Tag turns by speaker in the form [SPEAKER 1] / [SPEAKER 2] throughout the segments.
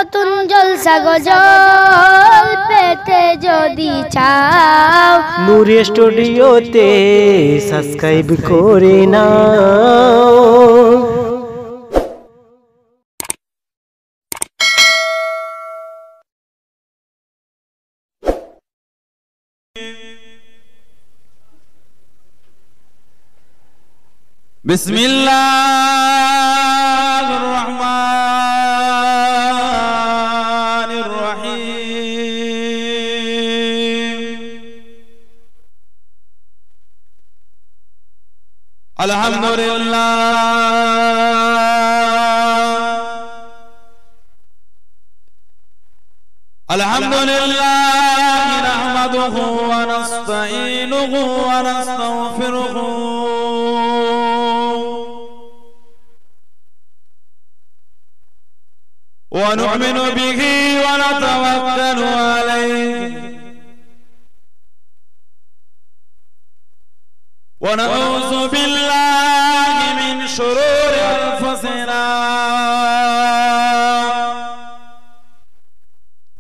[SPEAKER 1] নতুন জলসা গজল পেতে যদি চাও
[SPEAKER 2] নূর স্টুডিওতে সাবস্ক্রাইব করে নাও।
[SPEAKER 3] बिस्मिल्लाहिर रहमानिर रहीम। अल्हम्दुलिल्लाह अल्हम्दुलिल्लाह नहमदुहु व नस्तईनुहु व नस्तगफिरुहु ونؤمن به ونتوكل عليه ونعوذ بالله من شرور أنفسنا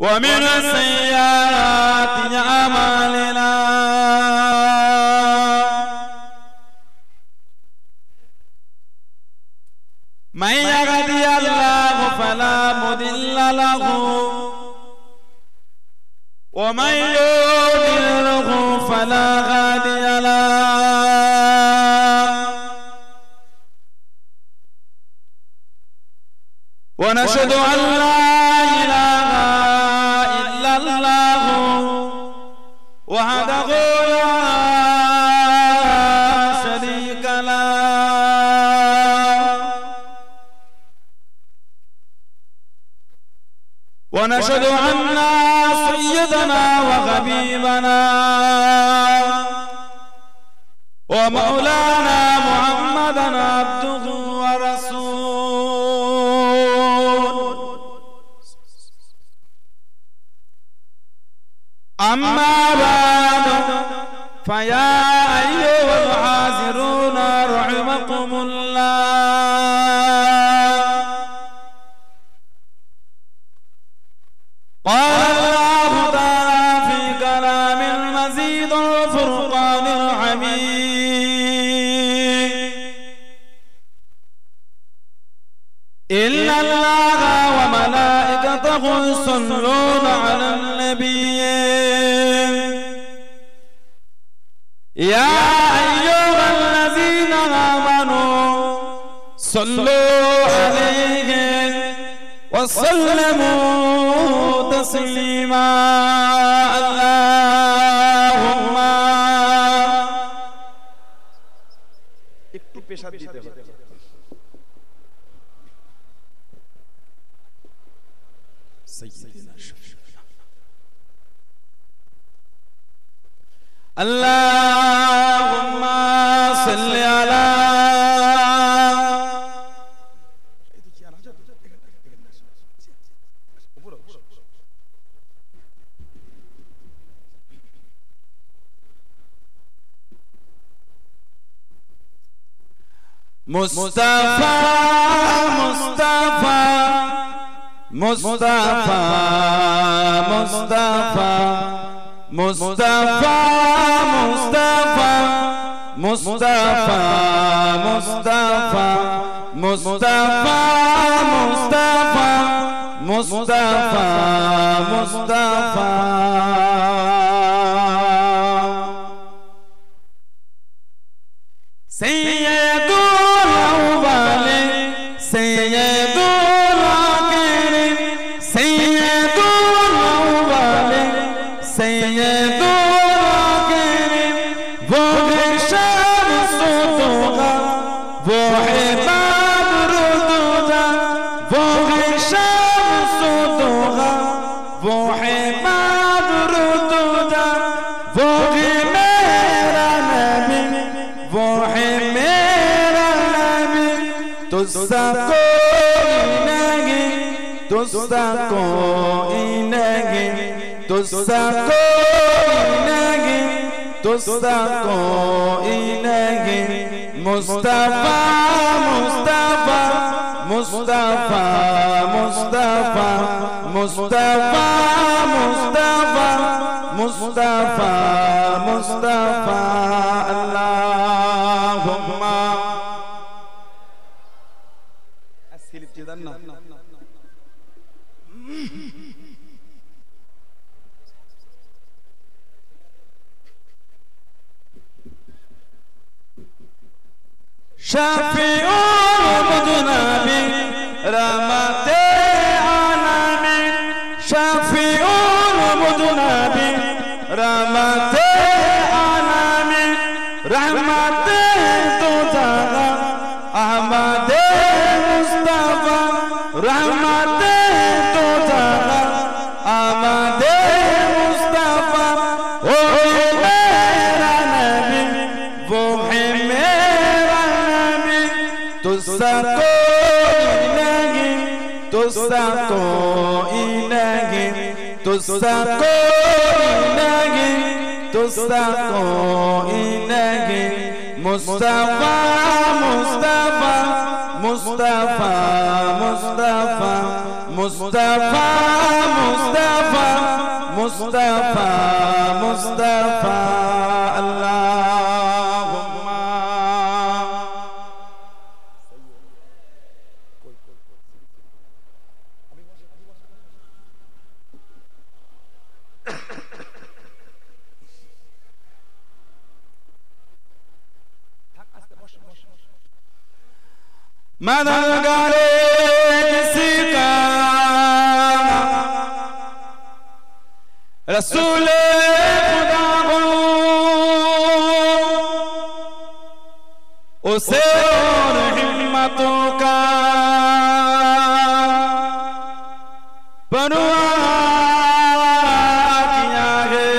[SPEAKER 3] ومن سيئات أعمالنا من يهده الله فلا مضل له ومن يضلل فلا هادي له ونشهد أن لا إله إلا الله وحده لا شريك له ونشهد أن سيدنا وحبيبنا ومولانا محمدا عبده ورسوله. أما بعد فيا أيها الحاضرون رحمكم الله. قال الله تعالى في كلام المزيد والفرقان الحميد: إن الله وملائكته يصلون على النبي يا أيها الذين آمنوا صلوا عليه وسلموا تسليما. اللهم একটু পেশাদ দিতে হবে। اللهم صل على मुस्तफा मुस्तफा मुस्तफा मुस्तफा मुस्तफा मुस्तफा मुस्तफा मुस्तफा मुस्तफा मुस्तफा मुस्तफा सैयदुल अव्वलिन सैयदुल आखिरीन सैयदुल अव्वलिन सैयदुल आखिरीन वो है शम्सु दुहा वो है बद्रु दुजा वो है शम्सु दुहा वो है बद्रु दुजा वो है मेरा नबी वो है मेरा नबी तुझसा कोई नहीं तुझसा कोई नहीं तुझसा कोई नहीं तुझसा कोई नहीं मुस्तफा मुस्तफा मुस्तफा मुस्तफा मुस्तफा मुस्तफा मुस्तफा मुस्तफा अल्लाहुम्मा स्लिप चिदान ना शफीउल मुजनबी रहमते आलमीन शफीउल मुजनबी रहमते आलमीन रहमते तो जागा अहमदे मुस्तफा रहमते तो जागा अहमदे मुस्तफा ओ मेरा नबी वो है मेरा नबी तुझसा कोई नहीं तुझसा कोई नहीं तुझसा कोई नहीं तुझसा कोई नहीं मुस्तफा मुस्तफा मुस्तफा मुस्तफा मुस्तफा मुस्तफा मुस्तफा मुस्तफा अल्लाहुम्मा मददगारे किसी का रसूले खुदा हो उसे और हिम्मतों का परवाह किया है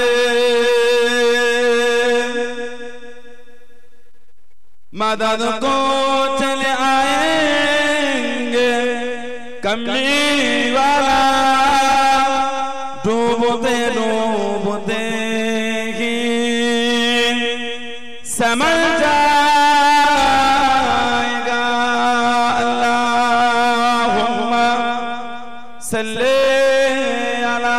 [SPEAKER 3] मदद को चले आएंगे कमली वाला डूबते डूबते ही समझ जाएगा अल्लाहुम्मा सल्ले अला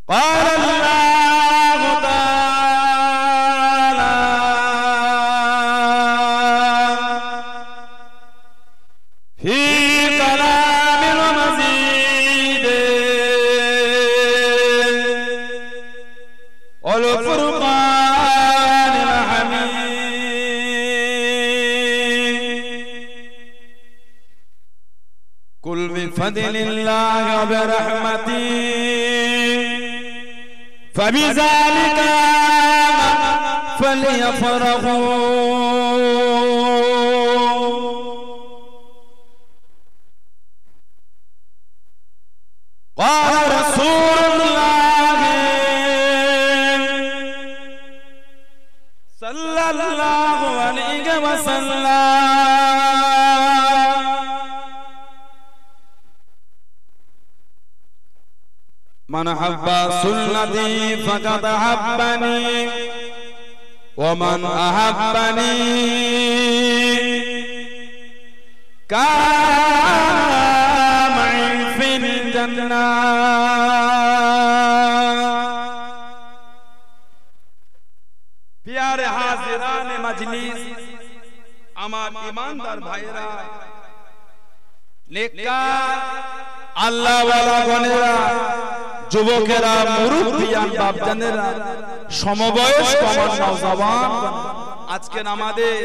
[SPEAKER 3] قال الله تعالى في كلام المزيد والفرقان الحميد قل بفضل الله وبرحمته فبذلك فليفرحوا قال رسول الله صلى الله عليه وسلم من حب سنتي فقد حبني ومن أحبني كان معي في الجنة प्यारे हाजिरान मजलिस আমার ईमानदार भाईरा नेककार আল্লাহ ওয়ালা গণেরা যুবকেরা মুরব্বিয়ান বাপজানেরা সমবয়স্ক আমার নওজওয়ান আজকে আমাদের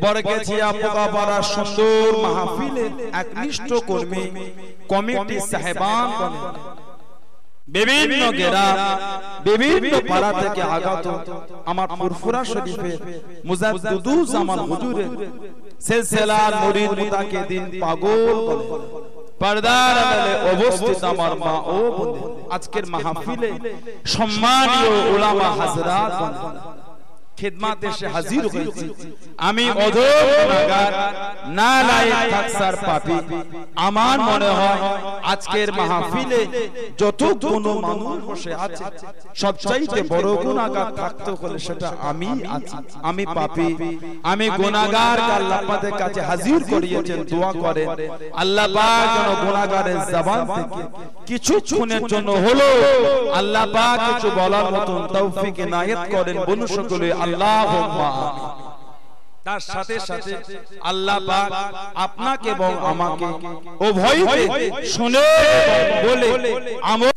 [SPEAKER 3] বরগেছিয়া পোকাপাড়া সুন্দর মাহফিলের একনিষ্ঠ কর্মী কমিটি সাহেবান বিভিন্ন গ্রাম বিভিন্ন পাড়া থেকে আগত আমার ফুরফুরা শরীফের মুজাদ্দিদুজ্জামান হুজুরের সিলসিলার মুরিদ মুতাকিদিন পাগল পর্দার আড়ালে অবস্থিত আমার মা ও বোনেরা আজকের মাহফিলে সম্মানীয় উলামা হাজরাত খিদমাতে এসে হাজির হয়েছি। আমি অধম গুনাহগার, নালায়েক তাকসার পাপী। আমার মনে হয় আজকের মাহফিলে যত কোনো মানুষ বসে আছে সবচাইতে বড় গুনাহগার থাকতে হলে সেটা আমি আছি। আমি পাপী, আমি গুনাহগার। আল্লাহ পাকের কাছে হাজির করিয়েছেন, দোয়া করেন আল্লাহ পাক যেন গুনাহগারের জবান থেকে কিছুক্ষণের জন্য হলো আল্লাহ পাক কিছু বলার মতন তৌফিক ইনায়েত করেন। বলুন সকলে আল্লাহুম্মা আমিন। তার সাথে সাথে আল্লাহ পাক আপনাকে এবং আমাকে উভয়কে শুনে বলে আমল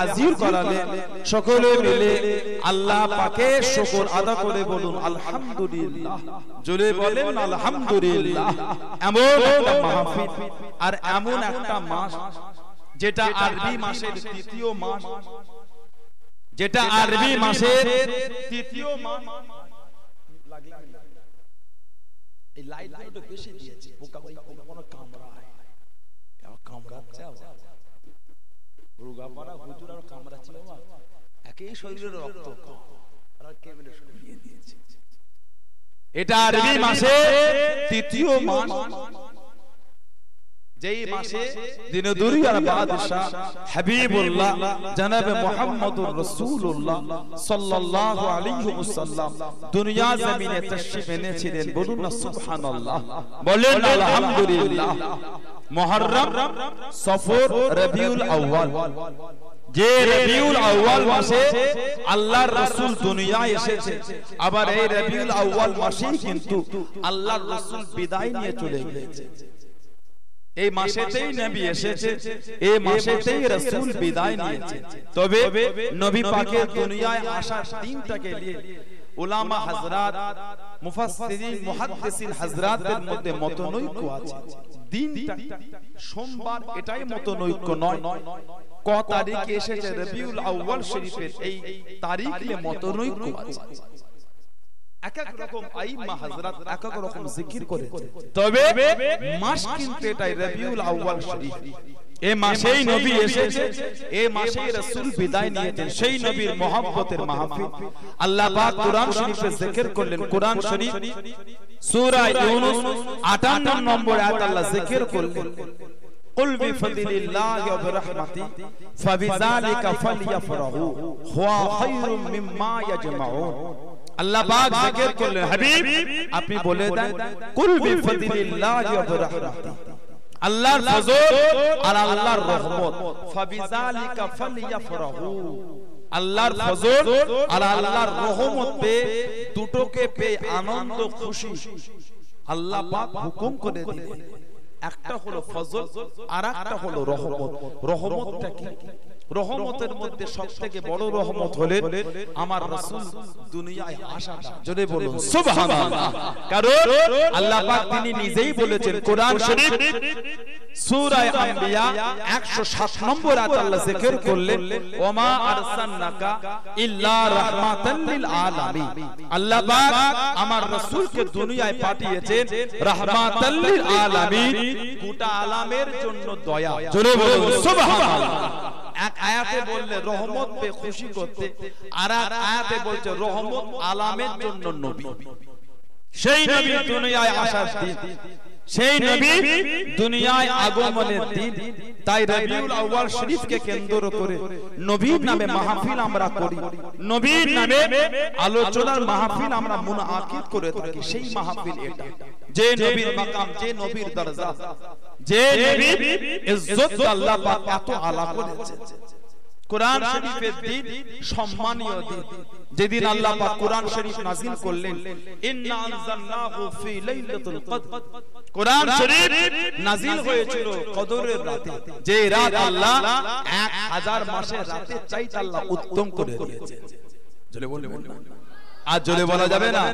[SPEAKER 3] হাজির করালে সকলে মিলে আল্লাহ পাকের শুকর আদা করে বলুন আলহামদুলিল্লাহ। জোরে বলেন আলহামদুলিল্লাহ। এমন একটা মাহফিল আর এমন একটা মাস যেটা আরবি মাসের তৃতীয় মাস, যেটা আরবি মাসের তৃতীয় মাস। এই লাইটটা বেশি দিয়েছে, পোকা কোনো কামড়ায়, কামড়াচ্ছে রোগাপাড়া হুজুর আর কামড়াচ্ছে বাবা, একই শরীরের রক্ত আর ক্যামেরা শুনে নিয়ে দিয়েছে। এটা আরবি মাসে তৃতীয় মাস, যেই মাসে দিনে দুনিয়ার বাদশা হাবিবুল্লাহ জনাবে মুহাম্মদুর রাসূলুল্লাহ সাল্লাল্লাহু আলাইহি ওয়াসাল্লাম দুনিয়া জমিনে তাশরীফ এনেছিলেন। বলুন না সুবহানাল্লাহ, বলেন আলহামদুলিল্লাহ। মুহররম, সফর, রবিউল আউয়াল, যে রবিউল আউয়াল মাসে আল্লাহর রাসূল দুনিয়ায় এসেছে, আবার এই রবিউল আউয়াল মাসেই কিন্তু আল্লাহর রাসূল বিদায় নিয়ে চলে গিয়েছে। এই মাসেতেই নবী এসেছে, এই মাসেতেই রাসূল বিদায় নিয়েছে। তবে নবী পাকের দুনিয়ায় আসার দিনটাকে নিয়ে উলামা হযরত, মুফাসসিরিন, মুহাদ্দিসিন হযরতদের মধ্যে মতনৈক্য আছে। দিনটা সোমবার, এটাই মতনৈক্য নয়। ক তারিখে এসেছে রবিউল আউয়াল শরীফের এই তারিখ নিয়ে মতনৈক্য আছে। এক এক রকম আইম্মা হযরত এক এক রকম জিকির করেছে, তবে মাস কিন্তু এটাই রবিউল আউয়াল শরীফ। এই মাসেই নবী এসেছে, এই মাসেই রাসূল বিদায় নিয়েছেন। সেই নবীর মহব্বতের মাহফিল আল্লাহ পাক কোরআন শরীফে জিকির করলেন। কোরআন শরীফ সূরা ইউনূস 58 নম্বর আয়াত আল্লাহ জিকির করলেন, কুল বিফদলিল্লাহি ওয়া বিরহমাতিহি ফাবিযালিকা ফালইফরাহু হুয়া খায়রুম মিম্মা ইয়াজমাউন। আল্লাহ পাক জিকির করলেন, হাবিব আপনি বলে দেন কুল বিফদলিল্লাহি ওয়া বিরহমাতিহি, আল্লাহর ফজল আর আল্লাহর রহমত, ফাবিযালিকা ফালইফরাহু, আল্লাহর ফজল আর আল্লাহর রহমত পে দুটোকে পে আনন্দ খুশি আল্লাহ পাক হুকুম করে দিলেন। একটা হলো ফজল আর একটা হলো রহমত। রহমতটা কি? রহমতের মধ্যে সবথেকে বড় রহমত হলেন আমার রাসূল দুনিয়ায় আসাটা। জোরে বলুন সুবহানাল্লাহ। কারণ আল্লাহ পাক তিনি নিজেই বলেছেন কোরআন শরীফ সূরা আম্বিয়া 107 নম্বর আয়াত আল্লাহ জিকির করলেন, ওমা আরসালনাকা ইল্লা রাহমাতাল লিল আলামিন। আল্লাহ পাক আমার রাসূলকে দুনিয়ায় পাঠিয়েছেন রাহমাতাল লিল আলামিন, গোটা আলামের জন্য দয়া। জোরে বলুন সুবহানাল্লাহ। এক আয়াতে বললে রহমত পে খুশি করতে, আর এক আয়াতে বলছে রহমত আলামের জন্য নবী। সেই নবী দুনিয়ায় আসার দিন, সেই নবী দুনিয়ায় আগমনের দিন। তাই রবিউল আউয়াল শরীফকে কেন্দ্র করে নবীর নামে মাহফিল আমরা করি, নবীর নামে আলোচনার মাহফিল আমরা মুনাআকিদ করে থাকি। সেই মাহফিল এটা, যে নবীর মাকাম, যে নবীর দরজা, যে নবীর ইজ্জত আল্লাহ পাক এত আলা করেছে। কোরআন শরীফের দিন সম্মানীয় দিন, যেদিন আল্লাহ পাক কোরআন শরীফ নাযিল করলেন, ইন্না আনজালনাহু ফি লাইলাতুল কদর। কোরআন শরীফ নাযিল হয়েছিল কদরের রাতে, যে রাত আল্লাহ 1000 মাসের রাতে চাইতে আল্লাহ উত্তম করে দিয়েছে। জোরে বলবেন না, আর জোরে বলা যাবে না।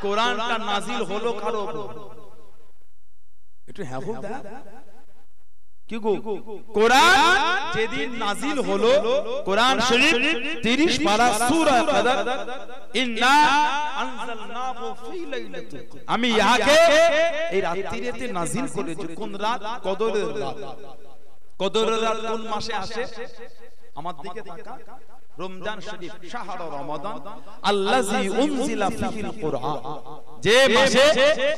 [SPEAKER 3] কোরআনটা নাযিল হলো কারো উপর? একটু হ্যাঁ বল দা কি গো কোরআন যেদিন নাজিল হলো কোরআন শরীফ 30 পারা সূরা কদর ইন্না আনজালনাহু ফি লাইলাতুল কদর আমি ইহাকে এই রাত্রিতে নাজিল করেছি কোন রাত কদরের রাত কদরের রাত কোন মাসে আসে আমার দিকে তাকা রমজান শরীফ শাহর রমাদান আল্লাযী উনজিলা ফিহিল কুরআন যে মাসে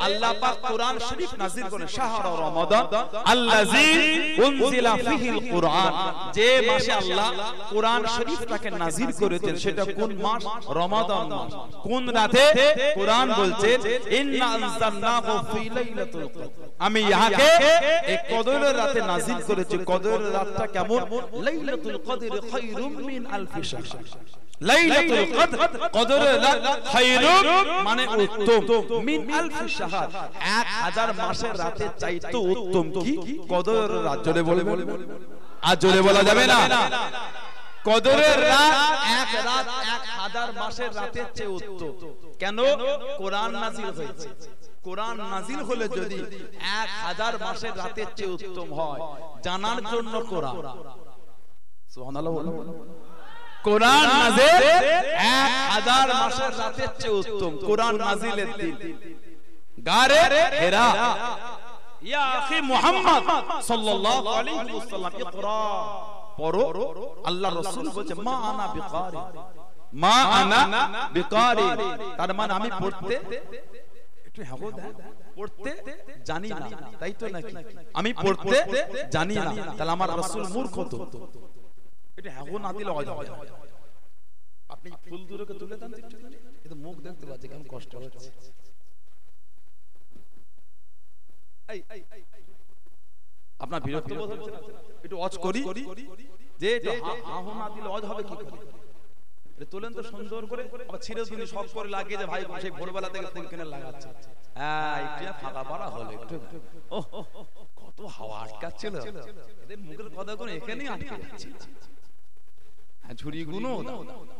[SPEAKER 3] আল্লাহ পাক কোরআন শরীফ নাযিল করেন শাহর রমাদান আল্লাযী উনজিলা ফিহিল কুরআন যে মাসে আল্লাহ কোরআন শরীফটাকে নাযিল করেছেন সেটা কোন মাস রমাদান মাস কোন রাতে কোরআন বলছে ইন্না আনজালনাহু ফি লাইলাতুল কদর আমি ইহাকে এই কদরের রাতে নাযিল করেছি কদরের রাতটা কেমন লাইলাতুল কদর খায়রুম মিন আলফি শাহর লাইলাতুল কদর কদরের রাত খায়রুম মানে উত্তম মিন আলফি শাহর 1000 মাসের রাতের চাইতে উত্তম কি কদরের রাত জোরে বলবেন আর জোরে বলা যাবে না কদরের রাত এক রাত 1000 মাসের রাতের চেয়ে উত্তম কেন কোরআন নাযিল হয়েছে কোরআন নাযিল হলে যদি 1000 মাসের রাতের চেয়ে উত্তম হয় জানার জন্য কোরআন সুবহানাল্লাহ বলুন কোরআন নাযিল 1000 মাসের রাতের চেয়ে উত্তম কোরআন নাযিলের দিন গারে হেরা ইয়া আখি মুহাম্মদ সাল্লাল্লাহু আলাইহি ওয়াসাল্লাম ইকরা পড়ো আল্লাহর রাসূল বলেছে মা আনা বিকারি মা আনা বিকারি তার মানে আমি পড়তে একটু হাগো দেন পড়তে জানি না তাই তো নাকি আমি পড়তে জানি না তাহলে আমার রাসূল মূর্খ তো এটা হাগো না দিলে হয় না আপনি ফুল দূরকে তুলে দেন একটু মুখ দেখতে পাচ্ছি কেমন কষ্ট হচ্ছে আপনার বিরক্ত বোধ হচ্ছে একটু ওয়াচ করি যে হাগো না দিলে হয় হবে কি করে তোলেন তো সুন্দর করে আবার ছিঁড়ে দিন সব করে লাগিয়ে যে ভাই সেই ভোরবেলা থেকে ফুল কিনে লাগাচ্ছে একটু ফাঁকা পাড়া হলো একটু কত হাওয়া আটকাচ্ছিল এদের মুখের কথা কোনো এখানেই আটকে যাচ্ছে ঝুড়ি গুনো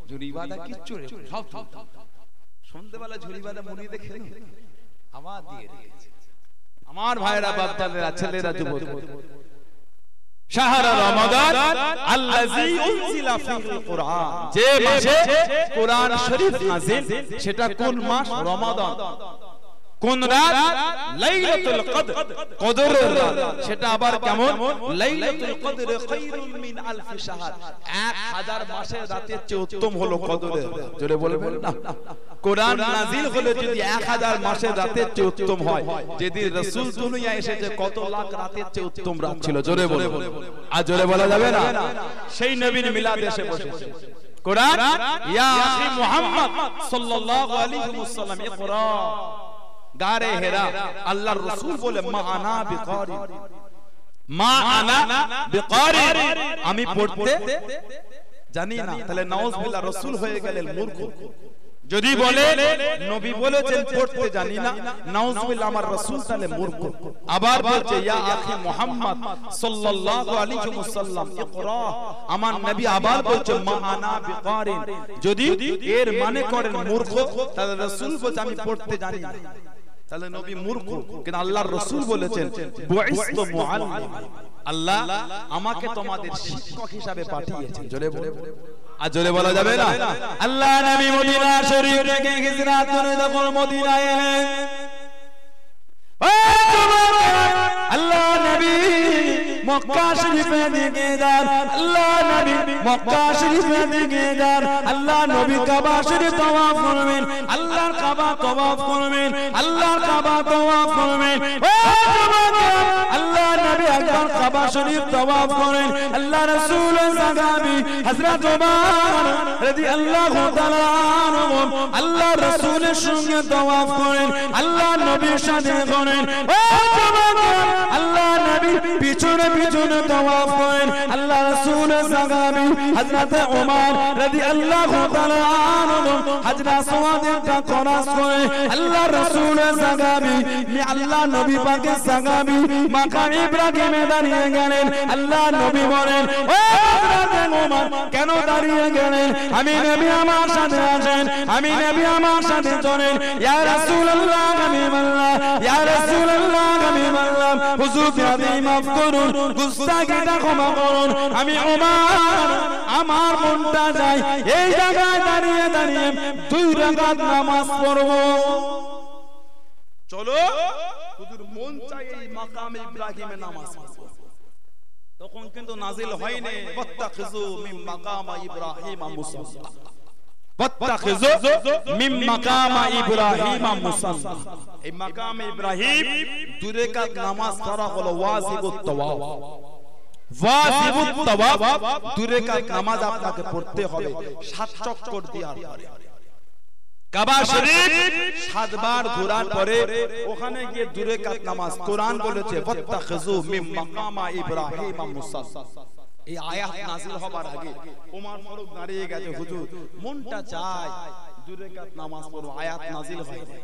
[SPEAKER 3] ঝুড়ি বাঁধা কিচ্ছু সব সন্ধ্যেবেলা ঝুড়ি বাঁধা মুড়ি দেখে আমার দিয়ে রেখেছে আমার ভাইরা বাপদাদেরা ছেলেরা যুবক শাহর রমাদান আল্লাযী উনজিলা ফিহিল কুরআন যে মাসে কোরআন শরীফ নাযিল সেটা কোন মাস রমাদান কোন রাত লাইলাতুল কদর কদরের রাত সেটা আবার কেমন লাইলাতুল কদর খায়রুম মিন আলফি শাহর 1000 মাসের রাতের চেয়ে উত্তম হলো কদরের রাত জোরে বলবেন না কোরআন নাযিল হলে যদি 1000 মাসের রাতের চেয়ে উত্তম হয় যেদিন রাসূল দুনিয়ায় এসেছে কত লাখ রাতের চেয়ে উত্তম রাত ছিল জোরে বলবেন আর জোরে বলা যাবে না সেই নবীর মিলাদ এসে বসেছে কোরআন ইয়া আখি মুহাম্মদ সাল্লাল্লাহু আলাইহি ওয়াসাল্লাম ইকরা গারে হেরা আল্লাহর রাসূল বলে মা আনা বিকারি মা আনা বিকারি আমি পড়তে জানি না তাহলে নাউজুবিল্লাহ রাসূল হয়ে গেলেন মূর্খ যদি বলে নবী বলেছেন পড়তে জানি না নাউজুবিল্লাহ আমার রাসূল তাহলে মূর্খ আবার বলছে ইয়া আখি মুহাম্মদ সাল্লাল্লাহু আলাইহি ওয়াসাল্লাম ইকরা আমার নবী আবার বলছে মা আনা বিকারি যদি এর মানে করেন মূর্খ তাহলে রাসূল বলছে আমি পড়তে জানি না তাহলে নবী মূর্খ কিন্তু আল্লাহর রাসূল বলেছেন বুইসতু মুআল্লিম আল্লাহ আমাকে তোমাদের শিক্ষক হিসাবে পাঠিয়েছেন জোরে বলে আর জোরে বলা যাবে না আল্লাহ নবী মদিনা শরীফ থেকে হিজরত করে যখন মদিনায় এলেন আল্লাহ নবী মক্কা শরীফে দিকে যান আল্লাহ নবী মক্কা শরীফে দিকে যান আল্লাহ নবী কাবা শরীফ তাওয়াফ করবেন আল্লাহর কাবা তাওয়াফ করবেন আল্লাহর কাবা তাওয়াফ করবেন আল্লাহ নবী একবার কাবা শরীফ তাওয়াফ করেন আল্লাহ রাসূল সাহাবী হযরত ওমর রাদিয়াল্লাহু তাআলা আনহু আল্লাহ রাসূলের সঙ্গে তাওয়াফ করেন আল্লাহ নবীর সাথে করেন আল্লাহ নবী পিছনে পিছনে তাওয়াফ করেন আল্লাহ রাসূল রাসূলের সাহাবী হযরত ওমর রাদিয়াল্লাহু তাআলা আনহু হযরত সুয়াদটা খরচ করে আল্লাহ রাসূলের সাহাবী আল্লাহ নবী পাকের সাহাবী মাকাম ইব্রাহিমে দাঁড়িয়ে গেলেন আল্লাহ নবী বলেন ও হযরত ওমর কেন দাঁড়িয়ে গেলেন আমি নবী আমার সাথে আছেন আমি নবী আমার সাথে চলেন ইয়া রাসূলুল্লাহ আমি বললাম ইয়া রাসূলুল্লাহ আমি বললাম হুজুর আপনি মাফ করুন গুস্তাখিটা ক্ষমা করুন আমি ওমর আমার মনটা যায় এই জায়গায় দাঁড়িয়ে দাঁড়িয়ে 2 রাকাত নামাজ পড়ব চলো হুজুর মন চায় এই মাকাম ইব্রাহিমে নামাজ পড়ব তখন কিন্তু নাজিল হয়নি ওয়াত্তাখিযু মিন মাকাম ইব্রাহিম মুসাল্লা ওয়াত্তাখিযু মিন মাকাম ইব্রাহিম মুসাল্লা এই মাকাম ইব্রাহিম 2 রাকাত নামাজ পড়া হলো ওয়াজিবুত তাওয়াফ ওয়াজিবুত তাওয়াফ 2 রাকাত নামাজ আপনাকে পড়তে হবে 7 চক্কর দেওয়ার পরে কাবা শরীফ 7 বার ঘোরার পরে ওখানে গিয়ে 2 রাকাত নামাজ কোরআন বলেছে ওয়াত্তাখিযু মিন মাকাম ইব্রাহিম মুসাল্লা এই আয়াত নাযিল হবার আগে ওমর ফারুক দাঁড়িয়ে গেছে হুজুর মনটা চায় 2 রাকাত নামাজ পড়ব আয়াত নাযিল হয়নি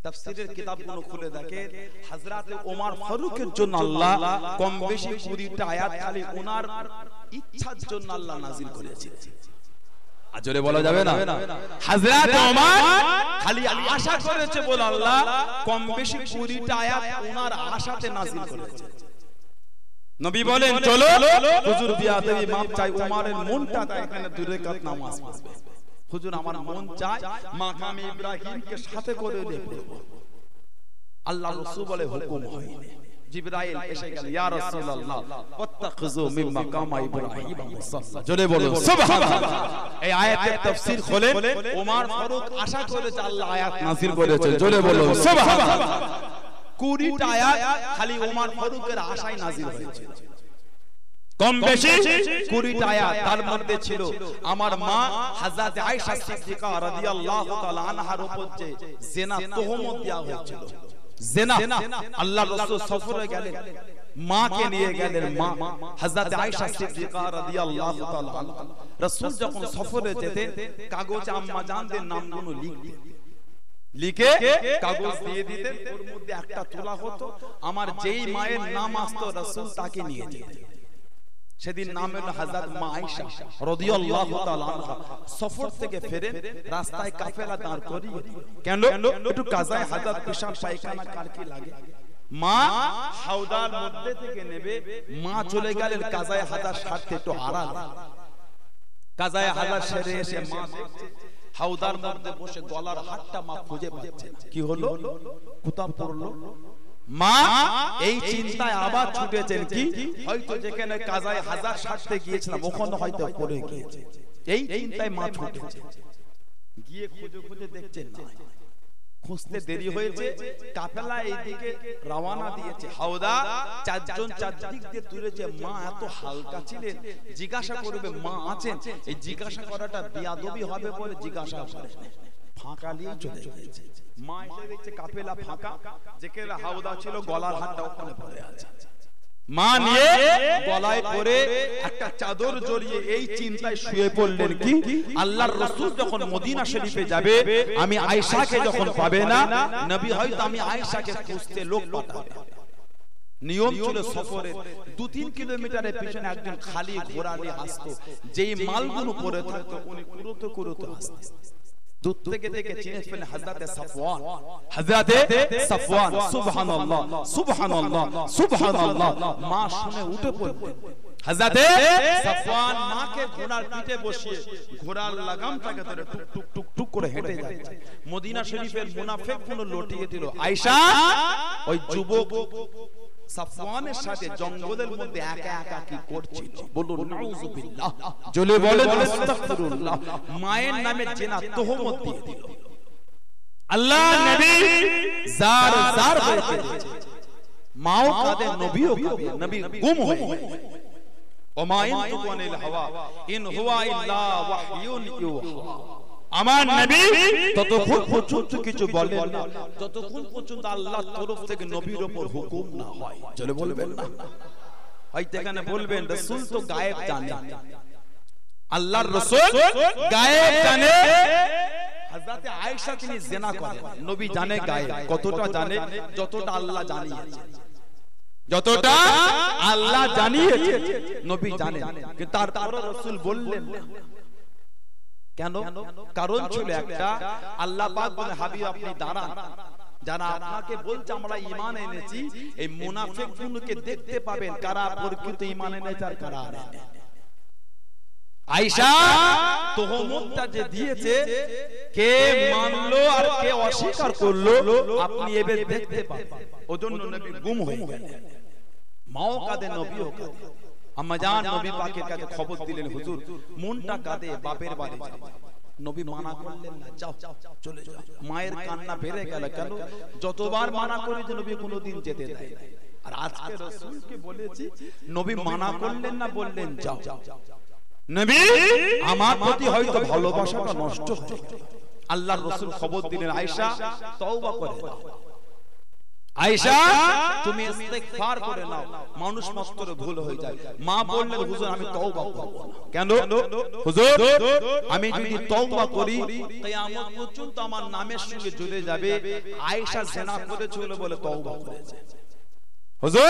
[SPEAKER 3] তাফসীরের কিতাবগুলো খুলে দেখেন হযরত ওমর ফারুকের জন্য আল্লাহ কম বেশি 20টা আয়াত খালি ওনার ইচ্ছার জন্য আল্লাহ নাযিল করেছেন আজরে বলা যাবে না হযরত ওমর খালি আশা করেছে বলে আল্লাহ কম বেশি 20টা আয়াত ওনার আশাতে নাযিল করেছে নবী বলেন চলো হুজুর বিয়াদবি মাপ চাই ওমরের মনটা তাই এখানে 2 রাকাত নামাজ পড়বে হুজুর আমার মন চায় মাকাম ইব্রাহিমকে সাথে করে নিয়ে পড়ব আল্লাহ রাসূল বলে হুকুম হয়নি জিবরাইল এসে গেল ইয়া রাসূলুল্লাহ ওয়াত্তাখিযু মিন মাকাম ইব্রাহিম মুসাল্লা জোরে বলো সুবহানাল্লাহ এই আয়াতের তাফসীর খোলেন ওমর ফারুক আশা করেছে আল্লাহ আয়াত নাযিল করেছে জোরে বলো সুবহানাল্লাহ 20টা আয়াত খালি ওমর ফারুকের আশায় নাযিল হয়েছে কম বেশি 20টা আয়াত তার মধ্যে ছিল আমার মা হযরত আয়েশা সিদ্দিকা রাদিয়াল্লাহু তাআলা আনহার উপর যে জিনা তোহমত দেয়া হয়েছিল জিনা আল্লাহ রাসূল সফরে গেলেন মাকে নিয়ে গেলেন মা হযরত আয়েশা সিদ্দিকা রাদিয়াল্লাহু তাআলা আনহা রাসূল যখন সফরে যেতেন কাগজে আম্মা জানদের নামগুলো লিখে কাগজ দিয়ে দিতেন ওর মধ্যে একটা তোলা হতো আমার যেই মায়ের নাম আসতো রাসূল তাকে নিয়ে যেতেন সেদিন নাম হলো হযরত মা আয়েশা রাদিয়াল্লাহু তাআলা আনহা সফর থেকে ফিরে রাস্তায় কাফেলা দাঁড় করিয়ে কেন একটু কাজায়ে হাজাত পেশাব পায়খানা কার কি লাগে মা হাওদার মধ্যে থেকে নেবে মা চলে গেলেন কাজায়ে হাজাত সারতে একটু আড়াল কাজায়ে হাজাত সেরে এসে মা হাওদার মধ্যে বসে গলার হাতটা মা খুঁজে পাচ্ছে কি হলো কোথাও পড়লো মা এই চিন্তায় আবার ছুটেছেন কি হয়তো যেখানে কাজায়ে হাজাত সারতে গিয়েছিলাম ওখানে হয়তো পড়ে গিয়েছে এই চিন্তায় মা ছুটেছে গিয়ে খুঁজে খুঁজে দেখছেন না খুঁজতে দেরি হয়েছে কাফেলা এইদিকে রওনা দিয়েছে হাওদা চারজন চারদিক দিয়ে তুলেছে মা এত হালকা ছিলেন জিজ্ঞাসা করবে মা আছেন এই জিজ্ঞাসা করাটা বিয়াদবি হবে বলে জিজ্ঞাসা করে ফাঁকা নিয়ে চলে গেছে মা এসে দেখছে কাফেলা ফাঁকা যেখানে হাওদা ছিল গলার হাতটা ওখানে পড়ে আছে মা নিয়ে গলায় পরে একটা চাদর জড়িয়ে এই চিন্তায় শুয়ে পড়লেন কি আল্লাহর রাসূল যখন মদিনা শরীফে যাবে আমি আয়েশাকে যখন পাবে না নবী হয়তো আমি আয়েশাকে খুঁজতে লোক পাঠাবে নিয়ম ছিল সফরে 2-3 কিলোমিটারের পিছনে একজন খালি ঘোড়া নিয়ে আসতো যেই মালগুলো পরে থাকতো উনি কুরুতে কুরুতে আসতেন দূর থেকে দেখে চিনে ফেলেন হযরতে সাফওয়ান সুবহানাল্লাহ সুবহানাল্লাহ সুবহানাল্লাহ মা শুনে উঠে পড়লেন হযরতে সাফওয়ান মাকে ঘোড়ার পিঠে বসিয়ে ঘোড়ার লাগামটাকে ধরে টুক টুক টুক টুক করে হেঁটে যাচ্ছে মদিনা শরীফের মুনাফিকগুলো লটিয়ে দিল আয়েশা ওই যুবক সাফওয়ানের সাথে জঙ্গলের মধ্যে একা একা কি করছিল বলুন নাউযুবিল্লাহ জলে বলেন আস্তাগফিরুল্লাহ মায়ের নামে জিনা তোহমত দিয়ে দিল আল্লাহ নবী জার জার হয়ে গেছে মাও কাঁদে নবীও কাঁদে নবী গুম হয়ে ওমা ইনতুকু আনিল হাওয়া ইন হুয়া ইল্লা ওয়াহয়ুন ইউহা আমার নবী ততক্ষণ পর্যন্ত কিছু বলেন না যতক্ষণ পর্যন্ত আল্লাহর তরফ থেকে নবীর উপর হুকুম না হয় চলে বলবেন না হয়তো এখানে বলবেন রাসূল তো গায়েব জানে, আল্লাহর রাসূল গায়েব জানে। হযরত আয়েশা তিনি জিনা করেন, নবী জানে গায়েব। কতটা জানে? যতটা আল্লাহ জানিয়েছে, যতটা আল্লাহ জানিয়েছে নবী জানেন, কিন্তু তারপরে রাসূল বললেন না। কেন? কারণ ছিল একটা, আল্লাহ পাক বলে হাবিব আপনি দাঁড়ান, যারা আপনাকে বলছে আমরা ঈমান এনেছি, এই মুনাফিকগুলোকে দেখতে পাবেন কারা প্রকৃত ঈমান এনেছে আর কারা আনেনি। আয়েশা তোহমতটা যে দিয়েছে, কে মানলো আর কে অস্বীকার করলো আপনি এবে দেখতে পাবেন। ওজন্য নবী গুম হয়ে গেলেন, মাও কাঁদে, নবীও কাঁদে। আম্মাজান নবী পাকের কাছে খবর দিলেন, হুজুর মনটা কাঁদে, বাপের বাড়ি যাবে। নবী মানা করলেন না, যাও চলে যাও। মায়ের কান্না বেড়ে গেল। কেন? যতবার মানা করি যে নবী কোনোদিন যেতে দেয় না। আর আজকে রাসূলকে বলেছি, নবী মানা করলেন না, বললেন যাও। নবী আমার প্রতি হয়তো ভালোবাসাটা নষ্ট হয়েছে। আল্লাহর রাসূল খবর দিলেন, আয়েশা তওবা করে নাও, আয়েশা তুমি ইস্তেগফার করে নাও, মানুষ মাত্র ভুল হয়ে যায়। মা বললেন, হুজুর আমি তওবা করব না। কেন? হুজুর আমি যদি তওবা করি কিয়ামত পর্যন্ত আমার নামের সঙ্গে জুড়ে যাবে আয়েশা জিনা করেছিল বলে তওবা করেছে। হুজুর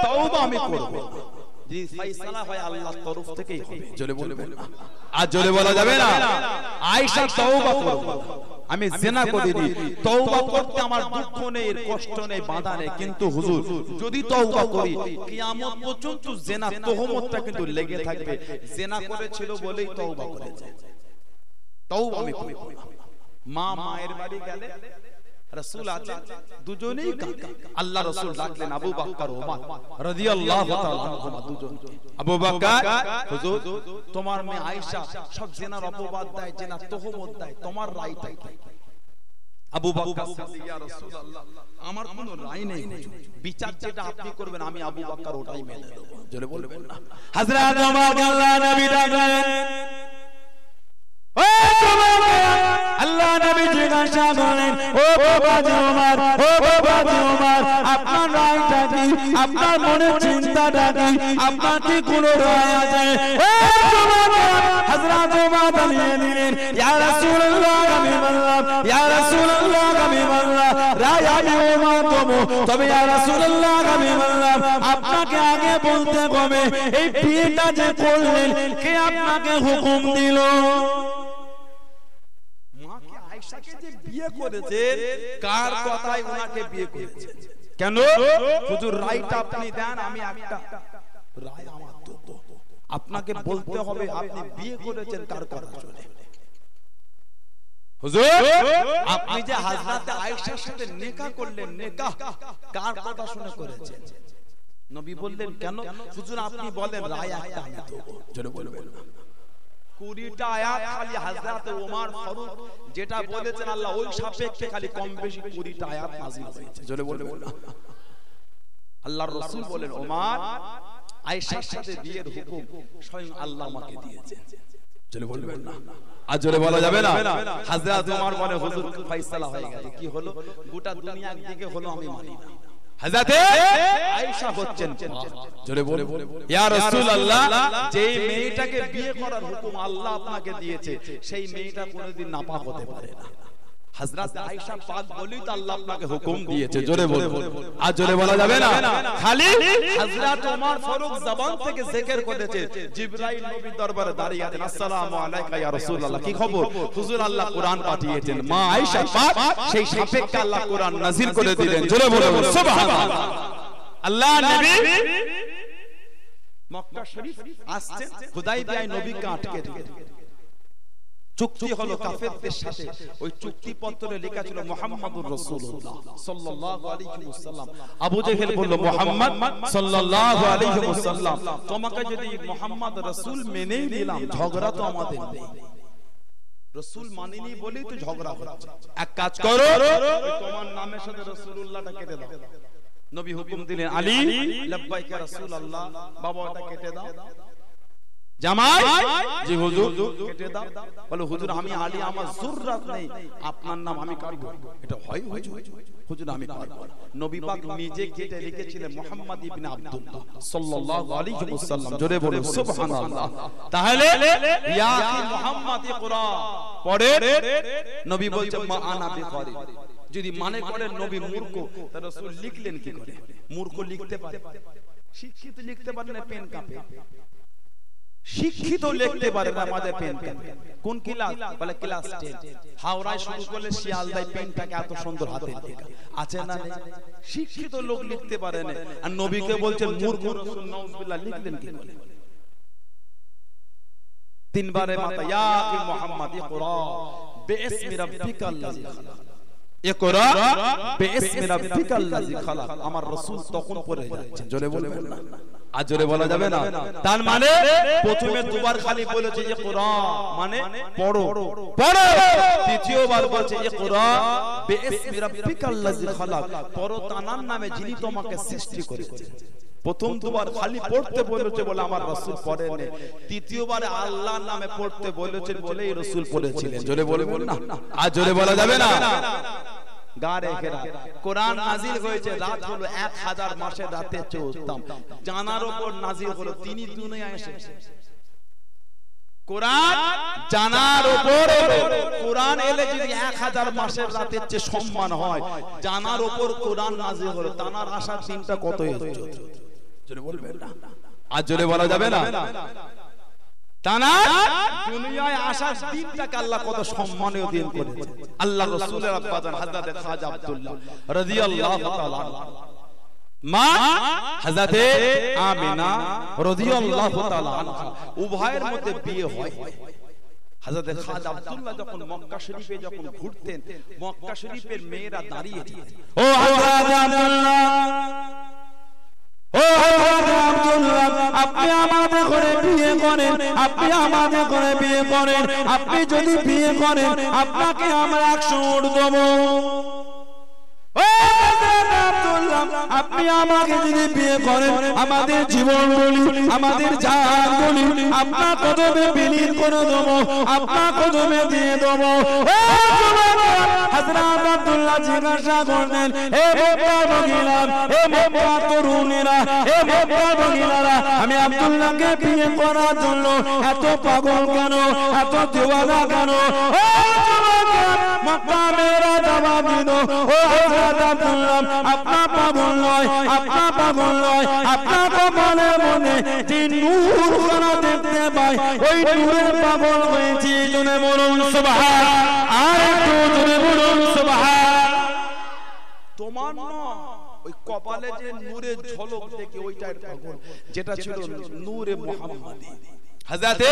[SPEAKER 3] তওবা আমি করব না, যে ফয়সালা হয় আল্লাহর তরফ থেকেই হবে। জোরে বলবেন না, আর জোরে বলা যাবে না। আয়েশা তওবা করব, আমি জিনা করিনি, তওবা করতে আমার দুঃখ নেই, কষ্ট নেই, বাধা নেই, কিন্তু হুজুর যদি তওবা করি কিয়ামত পর্যন্ত জিনা তোহমতটা কিন্তু লেগে থাকবে। জিনা করেছিল বলেই তওবা করেছে, তওবা আমি করব না। মা মায়ের বাড়ি গেলে, রাসূল আছেন, দুজনেই কাকা। আল্লাহ রাসূল ডাকলেন আবু বকর ওমর রাদিয়াল্লাহু তাআলা আনহুমা দুজন। আবু বকর, হুজুর তোমার মেয়ে আয়েশা সব জিনার অপবাদ দেয়, জিনার তোহমত দেয়, তোমার রায়টা কি? আবু বকর ইয়া রাসূলুল্লাহ আমার কোনো রায় নেই, বিচার যেটা আপনি করবেন আমি আবু বকর ওটাই মেনে নেব। জোরে বলবেন না। হযরত ওমর আল্লাহ নবী ডাকলেন, আল্লাহ নবী জিজ্ঞাসা করলেন, ও বাবা ওমর, ও বাবা ওমর আপনার রায়টা কি? আপনার মনে চিন্তাটা কি? আপনার কি কোনো রায় আছে? হযরত ওমর বলে দিলেন, ইয়া রাসূলুল্লাহ আমি বললাম, ইয়া রাসূলুল্লাহ আমি বললাম রায় আমি ওমর দেব, তবে ইয়া রাসূলুল্লাহ আমি বললাম আপনাকে আগে বলতে হবে এই বিয়েটা যে করলেন কে আপনাকে হুকুম দিল? আয়েশাকে যে বিয়ে করেছে কার কথায় ওনাকে বিয়ে করেছে? কেন? হুজুর রায়টা আপনি দেন, আমি একটা রায় আমার দেব, আপনাকে বলতে হবে আপনি বিয়ে করেছেন কার কথা শুনে। হুজুর আপনি যে হযরত আয়েশার সাথে নিকাহ করলেন, নিকাহ কার কথা শুনে করেছেন? নবী বললেন, কেন? হুজুর আপনি বলেন রায় একটা আমি দেব। জোরে বলবেন না। 20টা আয়াত খালি হযরত ওমর ফারুক যেটা বলেছেন আল্লাহ ওই সাপেক্ষে খালি কম বেশি 20টা আয়াত নাযিল হয়েছে। জোরে বলবেন না। আল্লাহর রাসূল বলেন, ওমর আয়েশার সাথে বিয়ের হুকুম স্বয়ং আল্লাহ আমাকে দিয়েছেন। জোরে বলবেন না, আর জোরে বলা যাবে না। হযরত ওমর বলে, হুজুর ফয়সালা হয়ে গেছে। কি হলো? গোটা দুনিয়া একদিকে হলো, আমি মানি না। হযরত আয়েশা হচ্ছেন, জোরে বলে ইয়া রাসূলুল্লাহ যেই মেয়েটাকে বিয়ে করার হুকুম আল্লাহ আপনাকে দিয়েছে সেই মেয়েটা কোনোদিন নাপাক হতে পারে না। হযরত আয়েশা পাক বলেই তো আল্লাহ আপনাকে হুকুম দিয়েছে। জোরে বলে, আর জোরে বলা যাবে না। খালি হযরত ওমর ফারুক জবান থেকে জিকির করেছে, জিবরাইল নবীর দরবারে দাঁড়িয়ে আছেন, আসসালামু আলাইকা ইয়া রাসূলুল্লাহ, কি খবর? হুজুর আল্লাহ কোরআন পাঠিয়েছেন। মা আয়েশা পাক সেই সাপেক্ষে আল্লাহ কোরআন নাযিল করে দিলেন। জোরে বলে সুবহানাল্লাহ। আল্লাহ নবী মক্কা শরীফ আসছেন, হুদায়বিয়ায় নবীকে আটকে দিলেন। চুক্তি হলো কাফেরদের সাথে, ওই চুক্তিপত্রে লেখা ছিল মুহাম্মাদুর রাসূলুল্লাহ সাল্লাল্লাহু আলাইহি ওয়াসাল্লাম। আবু জেহেল বলল, মুহাম্মদ সাল্লাল্লাহু আলাইহি ওয়াসাল্লাম তোমাকে যদি মুহাম্মদ রাসূল মেনেই নিলাম, ঝগড়া তো আমাদের নেই। রাসূল মানেনি বলেই তো ঝগড়া হচ্ছে। এক কাজ করো, তোমার নামের সাথে রাসূলুল্লাহটা কেটে দাও। নবী হুকুম দিলেন, আলী লাব্বাইকা রাসূলুল্লাহ, বাবা ওটা কেটে দাও। জামাই জি হুজুর কেটে দাও। বলে হুজুর আমি আলী, আমার জুররাত নেই, আপনার নাম আমি কাটবো। এটা হয় হুজুর? হুজুর আমি কাটবো। নবী পাক নিজে কেটে লিখেছিলেন মুহাম্মদ ইবনে আব্দুল্লাহ সাল্লাল্লাহু আলাইহি ওয়াসাল্লাম। জোরে বলুন সুবহানাল্লাহ। তাহলে ইয়া কি মুহাম্মদ ইকরা পড়ে নবী বলছেন মা আনা বিকারি। যদি মানে করেন নবী মূর্খ, তাহলে রাসূল লিখলেন কি করে? মূর্খ লিখতে পারে? শিক্ষিত লিখতে পারে না, পেন কাঁপে। শিক্ষিত লিখতে পারে না, আমাদের পেন কাঁপে। কোন ক্লাস? বলে ক্লাস 10। হাওড়ায় শুরু করলে শিয়ালদায় পেনটাকে এত সুন্দর হাতে লেখা আছে না? শিক্ষিত লোক লিখতে পারে না, আর নবীকে বলছেন মূর্খ। রাসূল নাউজুবিল্লাহ লিখলেন কি করে? তিনবারে মাতা ইয়া কি মুহাম্মদ ইকরা বিইসমি রাব্বিকাল্লাযী খালাক। ইকরা বিইসমি রাব্বিকাল্লাযী খালাক। আমার রাসূল তখন পড়ে যাচ্ছেন। জোরে বলবেন না? আর জোরে বলা যাবে না। তার মানে প্রথমে দুবার খালি বলেছে ইকরা মানে পড়ো পড়ো, দ্বিতীয়বার বলছে ইকরা বিইসমি রাব্বিকাল্লাযী খালাক, পড়ো তার নামে যিনি তোমাকে সৃষ্টি করেছেন। প্রথম দুবার খালি পড়তে বলেছে বলে আমার রাসূল পড়েন, তৃতীয়বারে আল্লাহর নামে পড়তে বলেছেন বলেই রাসূল পড়েছিলেন। জোরে বলবেন না? আর জোরে বলা যাবে না। গারে ঘেরা কোরআন নাজিল হয়েছে, রাত হলো 1000 মাসের রাতের চেয়ে উত্তম। জানার উপর নাজিল হলো, তিনি দুনিয়ায় এসেছেন। কোরআন জানার উপর, কোরআন এলে যদি 1000 মাসের রাতের চেয়ে সম্মান হয়, জানার উপর কোরআন নাজিল হলো, তানার আসার দিনটা কত ইজ্জত। জোরে বলবেন না? আর জোরে বলা যাবে না। তানা দুনিয়ায় আসার দিনটাকে আল্লাহ কত সম্মানীয় দিন করেছে। আল্লাহ রাসূলের আব্বা জান হযরত খাজা আব্দুল্লাহ রাদিয়াল্লাহু তাআলা, মা হযরতে আমিনা রাদিয়াল্লাহু তাআলা আনহা, উভয়ের মধ্যে বিয়ে হয়। হযরত খাজা আব্দুল্লাহ যখন মক্কা শরীফে যখন ঘুরতেন, মক্কা শরীফের মেয়েরা দাঁড়িয়ে যেতেন, ও হযরত আব্দুল্লাহ, ও হযরত আব্দুল্লাহ, আপনি আমাদের ঘরে বিয়ে করেন, আপনি আমাদের ঘরে বিয়ে করেন, আপনি যদি বিয়ে করেন আপনাকে আমরা 100 উট দেব। ও হযরত আব্দুল্লাহ, আপনি আমাকে যদি বিয়ে করেন আমাদের জীবন বলি, আমাদের জান বলি আপনার কদমে বিলীন করে দেব, আপনার কদমে দিয়ে দেব। হযরত আব্দুল্লাহ জিজ্ঞাসা করলেন, হে মক্কার মহিলা, হে মক্কার তরুণীরা, হে মক্কার মহিলারা, আমি আব্দুল্লাহকে বিয়ে করার জন্য এত পাগল কেন, এত দিওয়ানা কেন? মক্কা মেয়েরা জবাব দিল, ও হযরত আব্দুল্লাহ, আপনার পাগল নয়, আপনার পাগল নয়, আপনার কপালে মনে যে নূর খানা দেখতে পাই, ওই নূরের পাগল হয়েছি। জোরে বলুন সুবহান, আর একটু জোরে বলুন সুবহান। তোমার না ওই কপালে যে নূরের ঝলক দেখে ওইটার পাগল, যেটা ছিল নূরে মুহাম্মাদি। হযরতে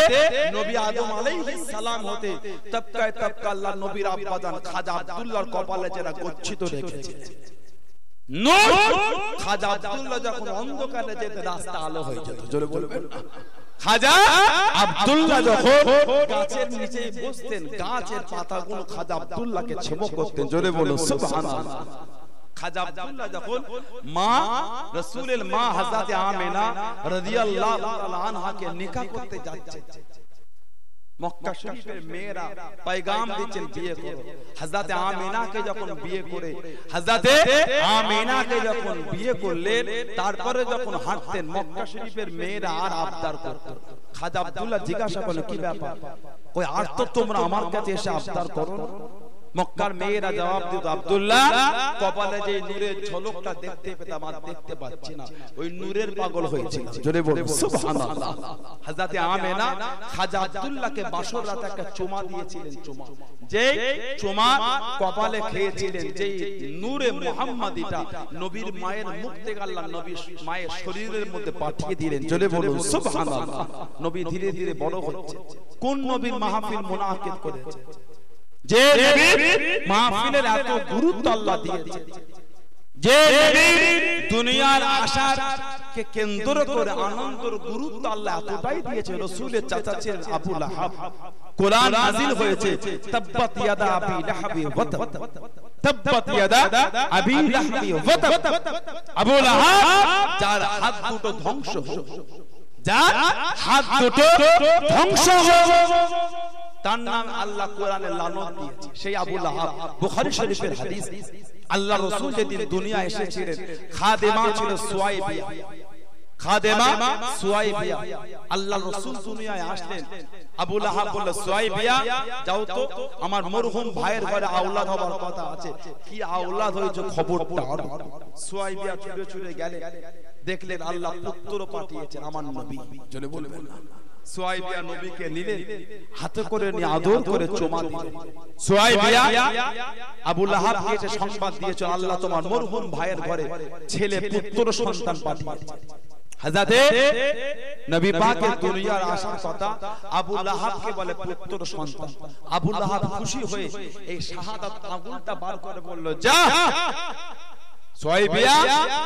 [SPEAKER 3] নবী আদম আলাইহিস সালাম হতে তবকায় তবকা আল্লাহ নবীর আব্বা জান খাজা আব্দুল্লাহর কপালে যারা গচ্ছিত রেখেছে নূর, খাজা আব্দুল্লাহ যখন অন্ধকারে যেতে রাস্তা আলো হয়ে যেত। জোরে বলবেন না? খাজা আব্দুল্লাহ যখন গাছের নিচে বসতেন, গাছের পাতাগুলো খাজা আব্দুল্লাহকে ছেমক করতেন। জোরে বলুন সুবহানাল্লাহ। খাজা আব্দুল্লাহ যখন মা রাসূলের মা হযরত আমিনা রাদিয়াল্লাহু তাআলা আনহাকে নিকাহ করতে যাচ্ছে, মক্কা শরীফের মেয়েরা পয়গাম দিচ্ছেন বিয়ে করো। হযরত আমিনাকে যখন বিয়ে করে, হযরত আমিনাকে যখন বিয়ে করলেন, তারপরে যখন হাঁটতেন মক্কা শরীফের মেয়েরা আর আবদার করত। খাজা আব্দুল্লাহ জিজ্ঞাসা করলেন, কি ব্যাপার? কই আর তো তোমরা আমার কাছে এসে আবদার করো। মক্কার মেয়েরা জবাব দিত, আব্দুল্লাহ, কপালে যে নূরের ঝলকটা দেখতে পেতাম আর দেখতে পাচ্ছি না, ওই নূরের পাগল হয়েছে। জোরে বলুন সুবহানাল্লাহ। হযরত আমিনা খাজা আব্দুল্লাহকে বাসর রাতে একটা চুমা দিয়েছিলেন, চুমা যে চুমা কপালে খেয়েছিলেন, যে নূরে মুহাম্মাদিটা নবীর মায়ের মুখ থেকে আল্লাহ নবীর মায়ের শরীরের মধ্যে পাঠিয়ে দিলেন। জোরে বলুন সুবহানাল্লাহ। নবী ধীরে ধীরে বড় হচ্ছে। কোন নবীর মাহফিল মুনাকিদ করেছে, যে নবীর মাহফিলের এত গুরুত্ব আল্লাহ দিয়েছে, যে নবীর দুনিয়ার আশাকে কেন্দ্র করে আনন্দের গুরুত্ব আল্লাহ এতটাই দিয়েছে। রাসূলের চাচা ছিলেন আবু লাহাব। কোরআন নাযিল হয়েছে, তাব্বাত ইয়াদা আবি লাহাবি ওয়া তাব, তাব্বাত ইয়াদা আবি লাহাবি ওয়া তাব। আবু লাহাব যার হাত দুটো ধ্বংস হলো, যার হাত দুটো ধ্বংস হোক, তার নাম আল্লাহ কোরআনে লানত দিয়েছে, সেই আবু লাহাব। বুখারী শরীফের হাদিস, আল্লাহ রাসূল যেদিন দুনিয়া এসেছিলেন, খাদেমা ছিল সুয়াইবিয়া, খাদেমা সুয়াইবিয়া। আল্লাহ রাসূল দুনিয়ায় আসলেন, আবু লাহাব বলল, সুয়াইবিয়া যাও তো, আমার মরহুম ভাইয়ের ঘরে আওলাদ হবার কথা আছে, কি আওলাদ হয়েছে খবরটা। সুয়াইবিয়া ছুটে ছুটে গেলেন, দেখলেন আল্লাহ পুত্র পাঠিয়েছেন আমার নবী। জোরে বলবেন না। সুয়াইবিয়া নবীকে নিলেন, হাতে করে নিয়ে আদর করে চুমা দিলেন। সুয়াইবিয়া আবু লাহাবকে এসে সংবাদ দিয়েছে, আল্লাহ তোমার মরহুম ভাইয়ের ঘরে ছেলে পুত্র সন্তান পাঠিয়েছে। হযরতে নবী পাকের দুনিয়ার আসার কথা, আবু লাহাবকে বলে পুত্র সন্তান। আবু লাহাব খুশি হয়ে এই শাহাদাত আঙুলটা বার করে বলল, যা সুয়াইবিয়া,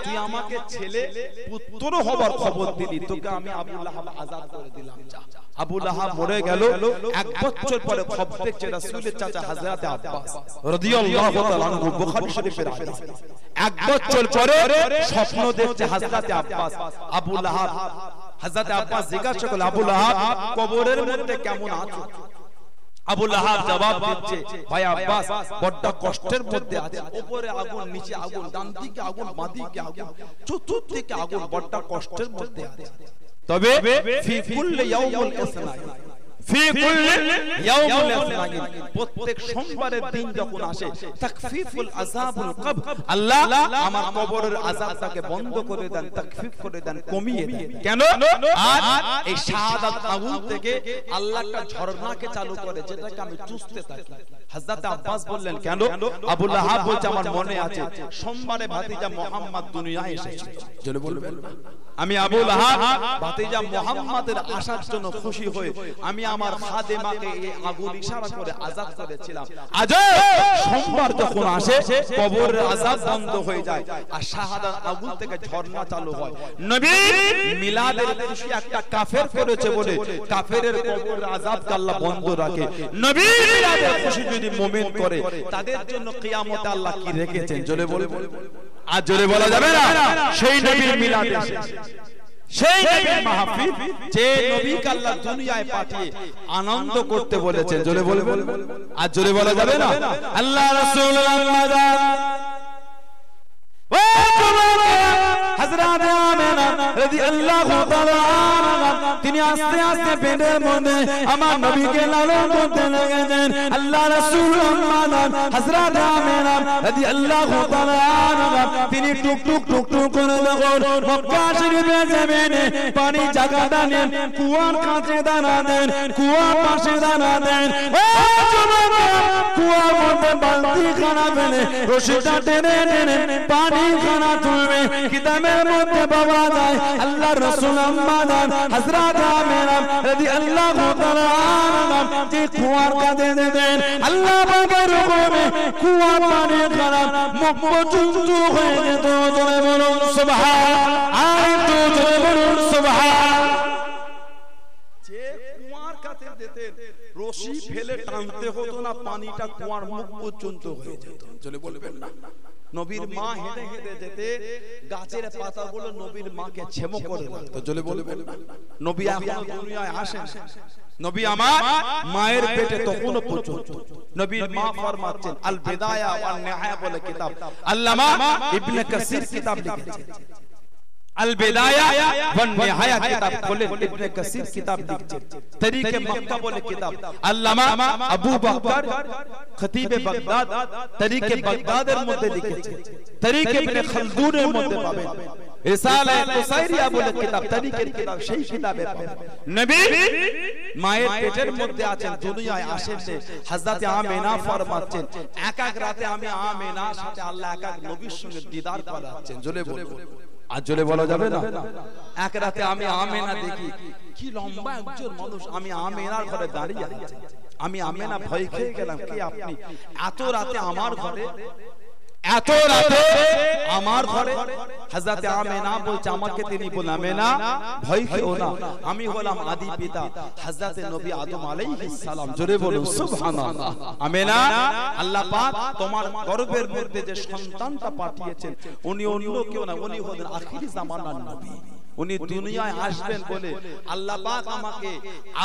[SPEAKER 3] তুই আমাকে ছেলে পুত্র হবার খবর দিলি, তোকে আমি আবু লাহাব আযাদ করে দিলাম, যা। আবু লাহাব মরে গেল। এক বছর পরে খবর দেখছে রাসূলের চাচা হযরত আব্বাস রাদিয়াল্লাহু তাআলা আনহু, বুখারী শরীফের হাদিস। এক বছর পরে স্বপ্ন দেখছে হযরত আব্বাস। আবু লাহাব, হযরত আব্বাস জিজ্ঞাসা করল, আবু লাহাব কবরের মধ্যে কেমন আছো? আবু লাহাব জবাব দিচ্ছে, ভাই আব্বাস বড় কষ্টের মধ্যে আছে, উপরে আগুন, নিচে আগুন, ডান দিকে আগুন, বাঁ দিকে আগুন, চতুর্দিকে আগুন, বড় কষ্টের মধ্যে আছে। তবে ফি কুল্লি ইয়াউমুল ইসনাইন, ফি কুল্লি ইয়াউমুল ইসনাইন, প্রত্যেক সোমবারের দিন যখন আসে, তাকফিফুল আযাবুল কবর, আল্লাহ আমার কবরের আযাবটাকে বন্ধ করে দেন, তাকফিফ করে দেন, কমিয়ে দেন। কেন? আর এই শাহাদাত আগুন থেকে আল্লাহ একটা ঝর্ণাকে চালু করে, যেটাকে আমি চুষতে থাকি। হযরত আব্বাস বললেন, কেন? আবু লাহাব বলছে, আমার মনে আছে সোমবারে ভাতিজা মুহাম্মদ দুনিয়ায় এসেছিল। জোরে বলবেন। আমি আবু লাহাব ভাতিজা মুহাম্মাদের আসার জন্য খুশি হয়ে আমি আমার খাদেমাকে এই আগুন ইশারা করে আযাদ করেছিলাম। আজ সোমবার যখন আসে, কবরের আযাব বন্ধ হয়ে যায় আর শাহাদাত আগুন থেকে ঝর্ণা চালু হয়। নবীর মিলাদের খুশি একটা কাফের করেছে বলে কাফেরের কবরের আযাবকে আল্লাহ বন্ধ রাখে। নবীর মিলাদের খুশি যদি মুমিন করে, তাদের জন্য কিয়ামতে আল্লাহ কি রেখেছেন? জোরে বলবেন। আর জোরে বলা যাবে না। সেই নবীর মিলাদ এসেছে, সেই নবীর মাহফিল, যে নবীকে আল্লাহ দুনিয়ায় পাঠিয়ে আনন্দ করতে বলেছেন। জোরে বলবেন। আর জোরে বলা যাবে না। আল্লাহ রাসূল হযরত আমিনা রাদিয়াল্লাহু তাআলা আনহা, তিনি আস্তে আস্তে পেটের মধ্যে আমার নবীকে লালন করতে লেগেছেন। আল্লাহ রাসূল হযরত আমিনা রাদিয়াল্লাহু তাআলা আনহা, তিনি টুক টুক টুক টুক করে যখন মক্কা শরীফে যাবেন, পানি জায়গাটা নেন, কুয়ার কাছে দাঁড়াতেন, কুয়ার পাশে দাঁড়াতেন। ও যুবক, কুয়ার মধ্যে বালতি খানা ফেলে রশিটা টেনে টেনে পানি খানা তুলবে। কিতাবের মধ্যে পাওয়া যায় আল্লাহ রাসূল হযরত আমিনা রাদিয়াল্লাহু তাআলা আনহা যে কুয়ার কাছে দেন, আল্লাহ পাকের হুকুমে কুয়ার পানি খারাপ মুখ পর্যন্ত হয়ে যেত। জোরে বলুন সুবহান, আর তো জোরে বলুন সুবহান। যে কুয়ার কাছে দিতেন, রশি ফেলে টানতে হতো না, পানিটা কুয়ার মুখ পর্যন্ত হয়ে যেত। জোরে বলবেন না। নবীর মা হেঁটে হেঁটে যেতে, গাছের পাতাগুলো নবীর মাকে ছেমো করে রাখতো। জোরে বলবেন না। নবী এখন দুনিয়ায় আসেন, নবী আমার মায়ের পেটে তখনও পর্যন্ত। নবীর মা ফরমাচ্ছেন, আল বিদায়া ওয়ান নিহায়া বলে কিতাব আল্লামা ইবনে কাসির কিতাব লিখেছেন। আল বিদায়া ওয়ান নিহায়া কিতাব বলেন, ইবনে কাসির কিতাব লিখেছেন। তরিকে মক্কা বলে কিতাব আল্লামা আবু বকর খতিবে বাগদাদ তরিকে বাগদাদের মধ্যে লিখেছেন। তরিকে ইবনে খালদুনের মধ্যে পাবেন। রিসালা কুসাইরিয়া বলে কিতাব, তরিকের কিতাব, সেই কিতাবে পাবেন। নবী মায়ের পেটের মধ্যে আছেন, দুনিয়ায় আসেন। হযরত আমিনা ফরমাচ্ছেন, এক এক রাতে আমি আমিনার সাথে আল্লাহ এক এক নবীর সঙ্গে দিদার করাচ্ছেন। জোরে বলুন। আর জোরে বলা যাবে না। এক রাতে আমি আমিনা দেখি, কি লম্বা একজন মানুষ, আমি আমিনার ঘরে দাঁড়িয়ে আছি। আমি আমিনা ভয় খেয়ে গেলাম, কে আপনি? এত রাতে আমার ঘরে, এত রাতে আমার ঘরে? হযরত আমিনা বলছে, আমাকে তিনি বললেন, আমিনা ভয় খেও না, আমি হলাম আদি পিতা হযরত নবী আদম আলাইহিস সালাম। জোরে বলুন সুবহানাল্লাহ। আমিনা, আল্লাহ পাক তোমার গর্ভের মধ্যে যে সন্তানটা পাঠিয়েছেন, উনি অন্য কেউ না, উনি হলেন আখির জামানার নবী। উনি দুনিয়ায় আসবেন বলে আল্লাহ পাক আমাকে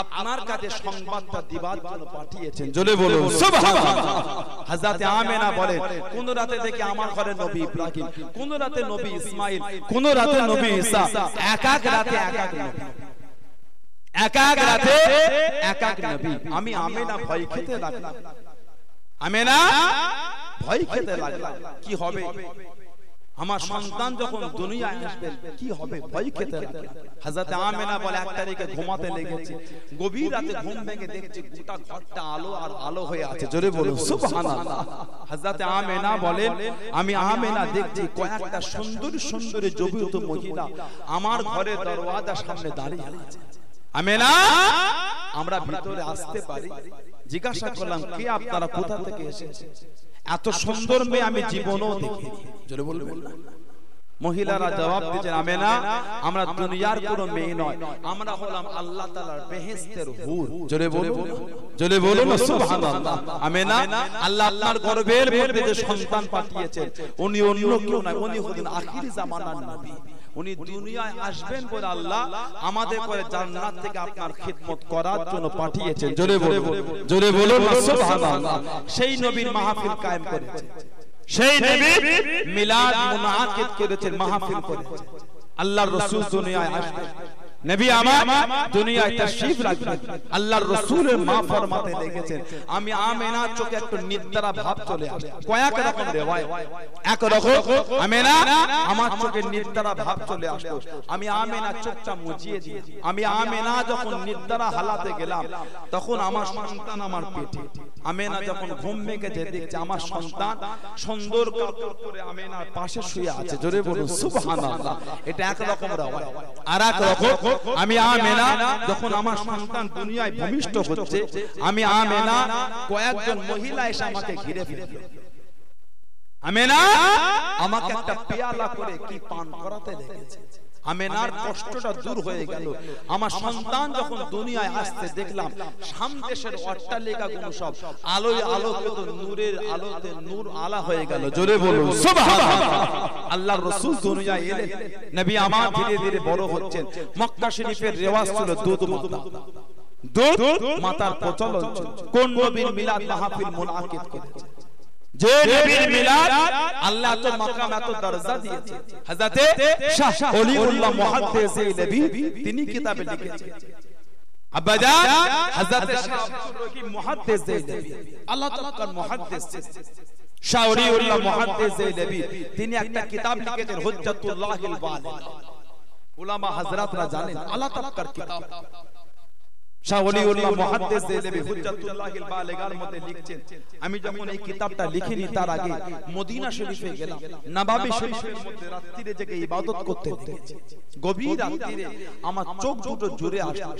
[SPEAKER 3] আপনার কাছে সংবাদটা দিবার জন্য পাঠিয়েছেন। জোরে বলুন সুবহানাল্লাহ। হযরত আমেনা বলেন কোন রাতে দেখে আমার ঘরে নবী ইব্রাহিম, কোন রাতে নবী ইসমাইল, কোন রাতে নবী ঈসা, এক এক রাতে এক এক নবী, এক এক রাতে এক এক নবী। আমি আমেনা ভয় খেতে লাগলাম, আমেনা ভয় খেতে লাগলাম কি হবে, আমার সন্তান যখন দুনিয়ায় আসবে কি হবে, ভয় খেতে লাগলাম। হযরত আমেনা বলে এক তারিখে ঘুমাতে লেগেছে, গভীর রাতে ঘুম ভেঙে দেখছি গোটা ঘরটা আলো আর আলো হয়ে আছে। জোরে বলুন সুবহানাল্লাহ। হযরত আমেনা বলেন আমি আমেনা দেখছি কয়েকটা সুন্দর সুন্দর জবিত মহিলা আমার ঘরের দরওয়াজার সামনে দাঁড়িয়ে আছে। আমেনা আমরা ভিতরে আসতে পারি? জিজ্ঞাসা করলাম কে আপনারা, কোথা থেকে এসেছেন? এত সুন্দর মেয়ে আমি জীবনেও দেখিনি। জোরে বলবেন না। মহিলারা জবাব দিয়েছেন আমেনা আমরা দুনিয়ার কোনো মেয়ে নয়, আমরা হলাম আল্লাহ তাআলার বেহেশতের হুর। জোরে বলুন, জোরে বলুন সুবহানাল্লাহ। আমেনা আল্লাহ আপনার গর্ভের মধ্যে যে সন্তান পাঠিয়েছেন উনি অন্য কেউ নয়, উনি হলেন আখির জামানার নবী। উনি দুনিয়ায় আসবেন বলে আল্লাহ আমাদের করে জান্নাত থেকে আপনার খিদমত করার জন্য পাঠিয়েছেন। জোরে বলুন, জোরে বলুন সুবহানাল্লাহ। সেই নবীর মাহফিল কায়েম করেছেন, সেই নবী মিলাদ মুনাআকিদ করেছেন, মাহফিল করেছেন। আল্লাহর রাসূল দুনিয়ায় আসবেন, নবী আমার দুনিয়ায় তাশরীফ রাখবেন। আল্লাহর রাসূলের মা ফরমাতে লেগেছেন আমি আমেনার চোখে একটু নিদ্রা ভাব চলে আসে। কয়েক রকম রিওয়ায়াত, এক রকম আমেনা আমার চোখে নিদ্রা ভাব চলে আসলো, আমি আমেনা চোখটা মুজিয়ে দিই। আমি আমেনা যখন নিদ্রা হালাতে গেলাম তখন আমার সন্তান আমার পেটে। আমেনা যখন ঘুম ভেঙে যে দেখছে আমার সন্তান সুন্দর করে আমেনার পাশে শুয়ে আছে। জোরে বলুন সুবহানাল্লাহ। এটা এক রকম রিওয়ায়াত। আর এক রকম আমি আমেনা যখন আমার সন্তান দুনিয়ায় ভূমিষ্ঠ হচ্ছে, আমি আমেনা কয়েকজন মহিলা এসে আমাকে ঘিরে ফেলল। আমেনা আমাকে একটা পেয়ালা করে কি পান করাতে লেগেছে। আমেনার কষ্টটা দূর হয়ে গেল। আমার সন্তান যখন দুনিয়ায় আসতে দেখলাম সামদেশের অট্টালিকাগুলো সব আলোয় আলোকিত, নূরের আলোতে নূর আলা হয়ে গেল। জোরে বলুন সুবহানাল্লাহ। আল্লাহর রাসূল দুনিয়ায় এলেন, নবী আমার ধীরে ধীরে বড় হচ্ছেন। মক্কা শরীফের রেওয়াজ ছিল দুধ মাতা, দুধ মাতার প্রচলন ছিল। কোন নবীর মিলাদ মাহফিল মুনাআকিদ করেছে, যে নবীর মিলাদ আল্লাহ এত মাকাম এত দরজা দিয়েছে। হযরত শাহ ওলিউল্লাহ মুহাদ্দিসে নবী তিনি কিতাবে লিখেছেন আব্বাজান হযরত শাহ আব্দুর রহিম মুহাদ্দিসে নবী আল্লাহ তাআলার মুহাদ্দিস শাহ ওলিউল্লাহ মুহাদ্দিসে নবী তিনি একটা কিতাব লিখেছেন হুজ্জাতুল্লাহিল বালিগ। উলামা হযরতরা জানেন আল্লাহ তাআলার কিতাব। শাহ ওলিউল্লাহ মুহাদ্দিস দেহলভী হুজ্জাতুল্লাহিল বালিগার মধ্যে লিখছেন আমি যখন এই কিতাবটা লিখিনি তার আগে মদিনা শরীফে গেলাম, নবাবী শরীফের মধ্যে রাত্রিরে জেগে ইবাদত করতে দেখেছি। গভীর রাত্রিরে আমার চোখ দুটো জুড়ে আসলো।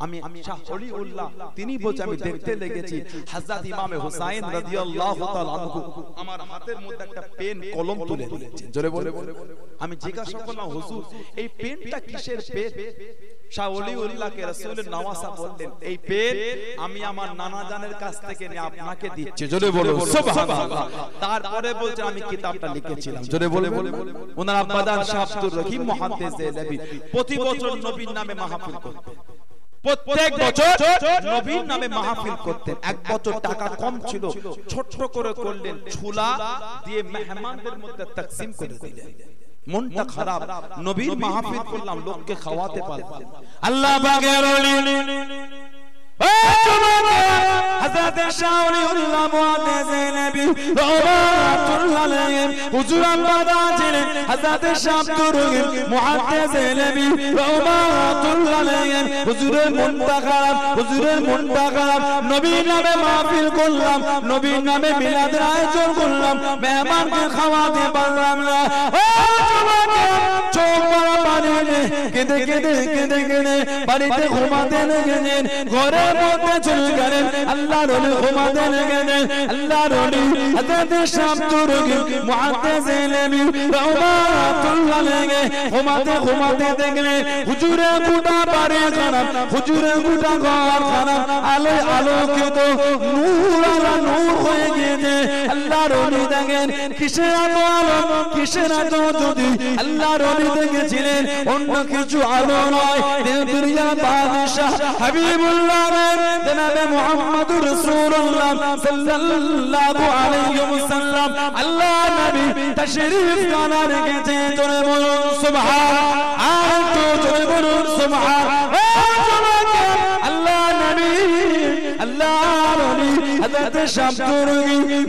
[SPEAKER 3] আমি শাহ ওলিউল্লাহ তিনি বলছে আমি দেখতে লেগেছি হযরত ইমামে হুসাইন রাদিয়াল্লাহু তাআলা আনহু আমার হাতের মধ্যে একটা পেন কলম তুলে দিয়েছেন। জোরে বলে আমি জিজ্ঞাসা করলাম হুজুর এই পেনটা কিসের পেন? শাহ ওলিউল্লাহকে রাসূলের নওয়াসা বললেন এই পেন আমি আমার নানা জানের কাছ থেকে নিয়ে আপনাকে দিচ্ছি। জোরে বলো সুবহানাল্লাহ। তারপরে বলছে আমি কিতাবটা লিখেছিলাম। জোরে বলে ওনার আব্বাজান শাহ আব্দুর রহিম মুহাদ্দিস দেহলভী প্রতি বছর নবীর নামে মাহফিল করতেন, প্রত্যেক বছর নবীর নামে মাহফিল করতেন। এক বছর টাকা কম ছিল, ছোট করে করলেন, ছোলা দিয়ে মেহমানদের মধ্যে তাকসিম করে দিলেন। মনটা খারাপ, নবীর মাহফিল করলাম লোককে খাওয়াতে পারলাম। আল্লাহ পাকের ওলি হযরত শাহ ওলিউল্লাহ মুহাদ্দিস নবী রাহমাতুল্লাহ আলাইহি হুজুর আম্মাদা ছিলেন হযরত শাহ আব্দুর রহিম মুহাদ্দিস নবী রাহমাতুল্লাহ আলাইহি হুজুরের মনটা খারাপ, হুজুরের মনটা খারাপ। নবীর নামে মাহফিল করলাম, নবীর নামে মিলাদের আয়োজন করলাম, মেহমানকে খাওয়াতে পারলাম না। চোখ বড় পানি কেঁদে কেঁদে কেঁদে কেঁদে বাড়িতে ঘুমাতে লেগেছেন, ঘরের মধ্যে চলে গেলেন। আল্লাহর ওলি ঘুমাতে লেগেছেন। আল্লাহর ওলি হযরত শাহ আব্দুর রহিম মুহাদ্দিস নবী রাহমাতুল্লাহ আলাইহি ঘুমাতে ঘুমাতে দেখলেন হুজুরের গোটা বাড়ি খারাপ, হুজুরের গোটা ঘর খারাপ, আলো আলোকিত নূর আলা নূর হয়ে গিয়েছে। আল্লাহর ওলি দেখেন কিসের এত আলো, কিসের এত জ্যোতি। আল্লাহর ওলি দেখেছিলেন অন্য কিছু আলো নয় দুনিয়া বাদশাহ হাবিবুল্লাহ জনাবে মুহাম্মদুর রাসূলুল্লাহ সাল্লাল্লাহু আলাইহি ওয়াসাল্লাম আল্লাহ নবী তাশরীফ খানা রেখেছে জোরে বলুন সুবহান আর তো জোরে বলুন সুবহান আল্লাহ নবী হযরত শামসুরী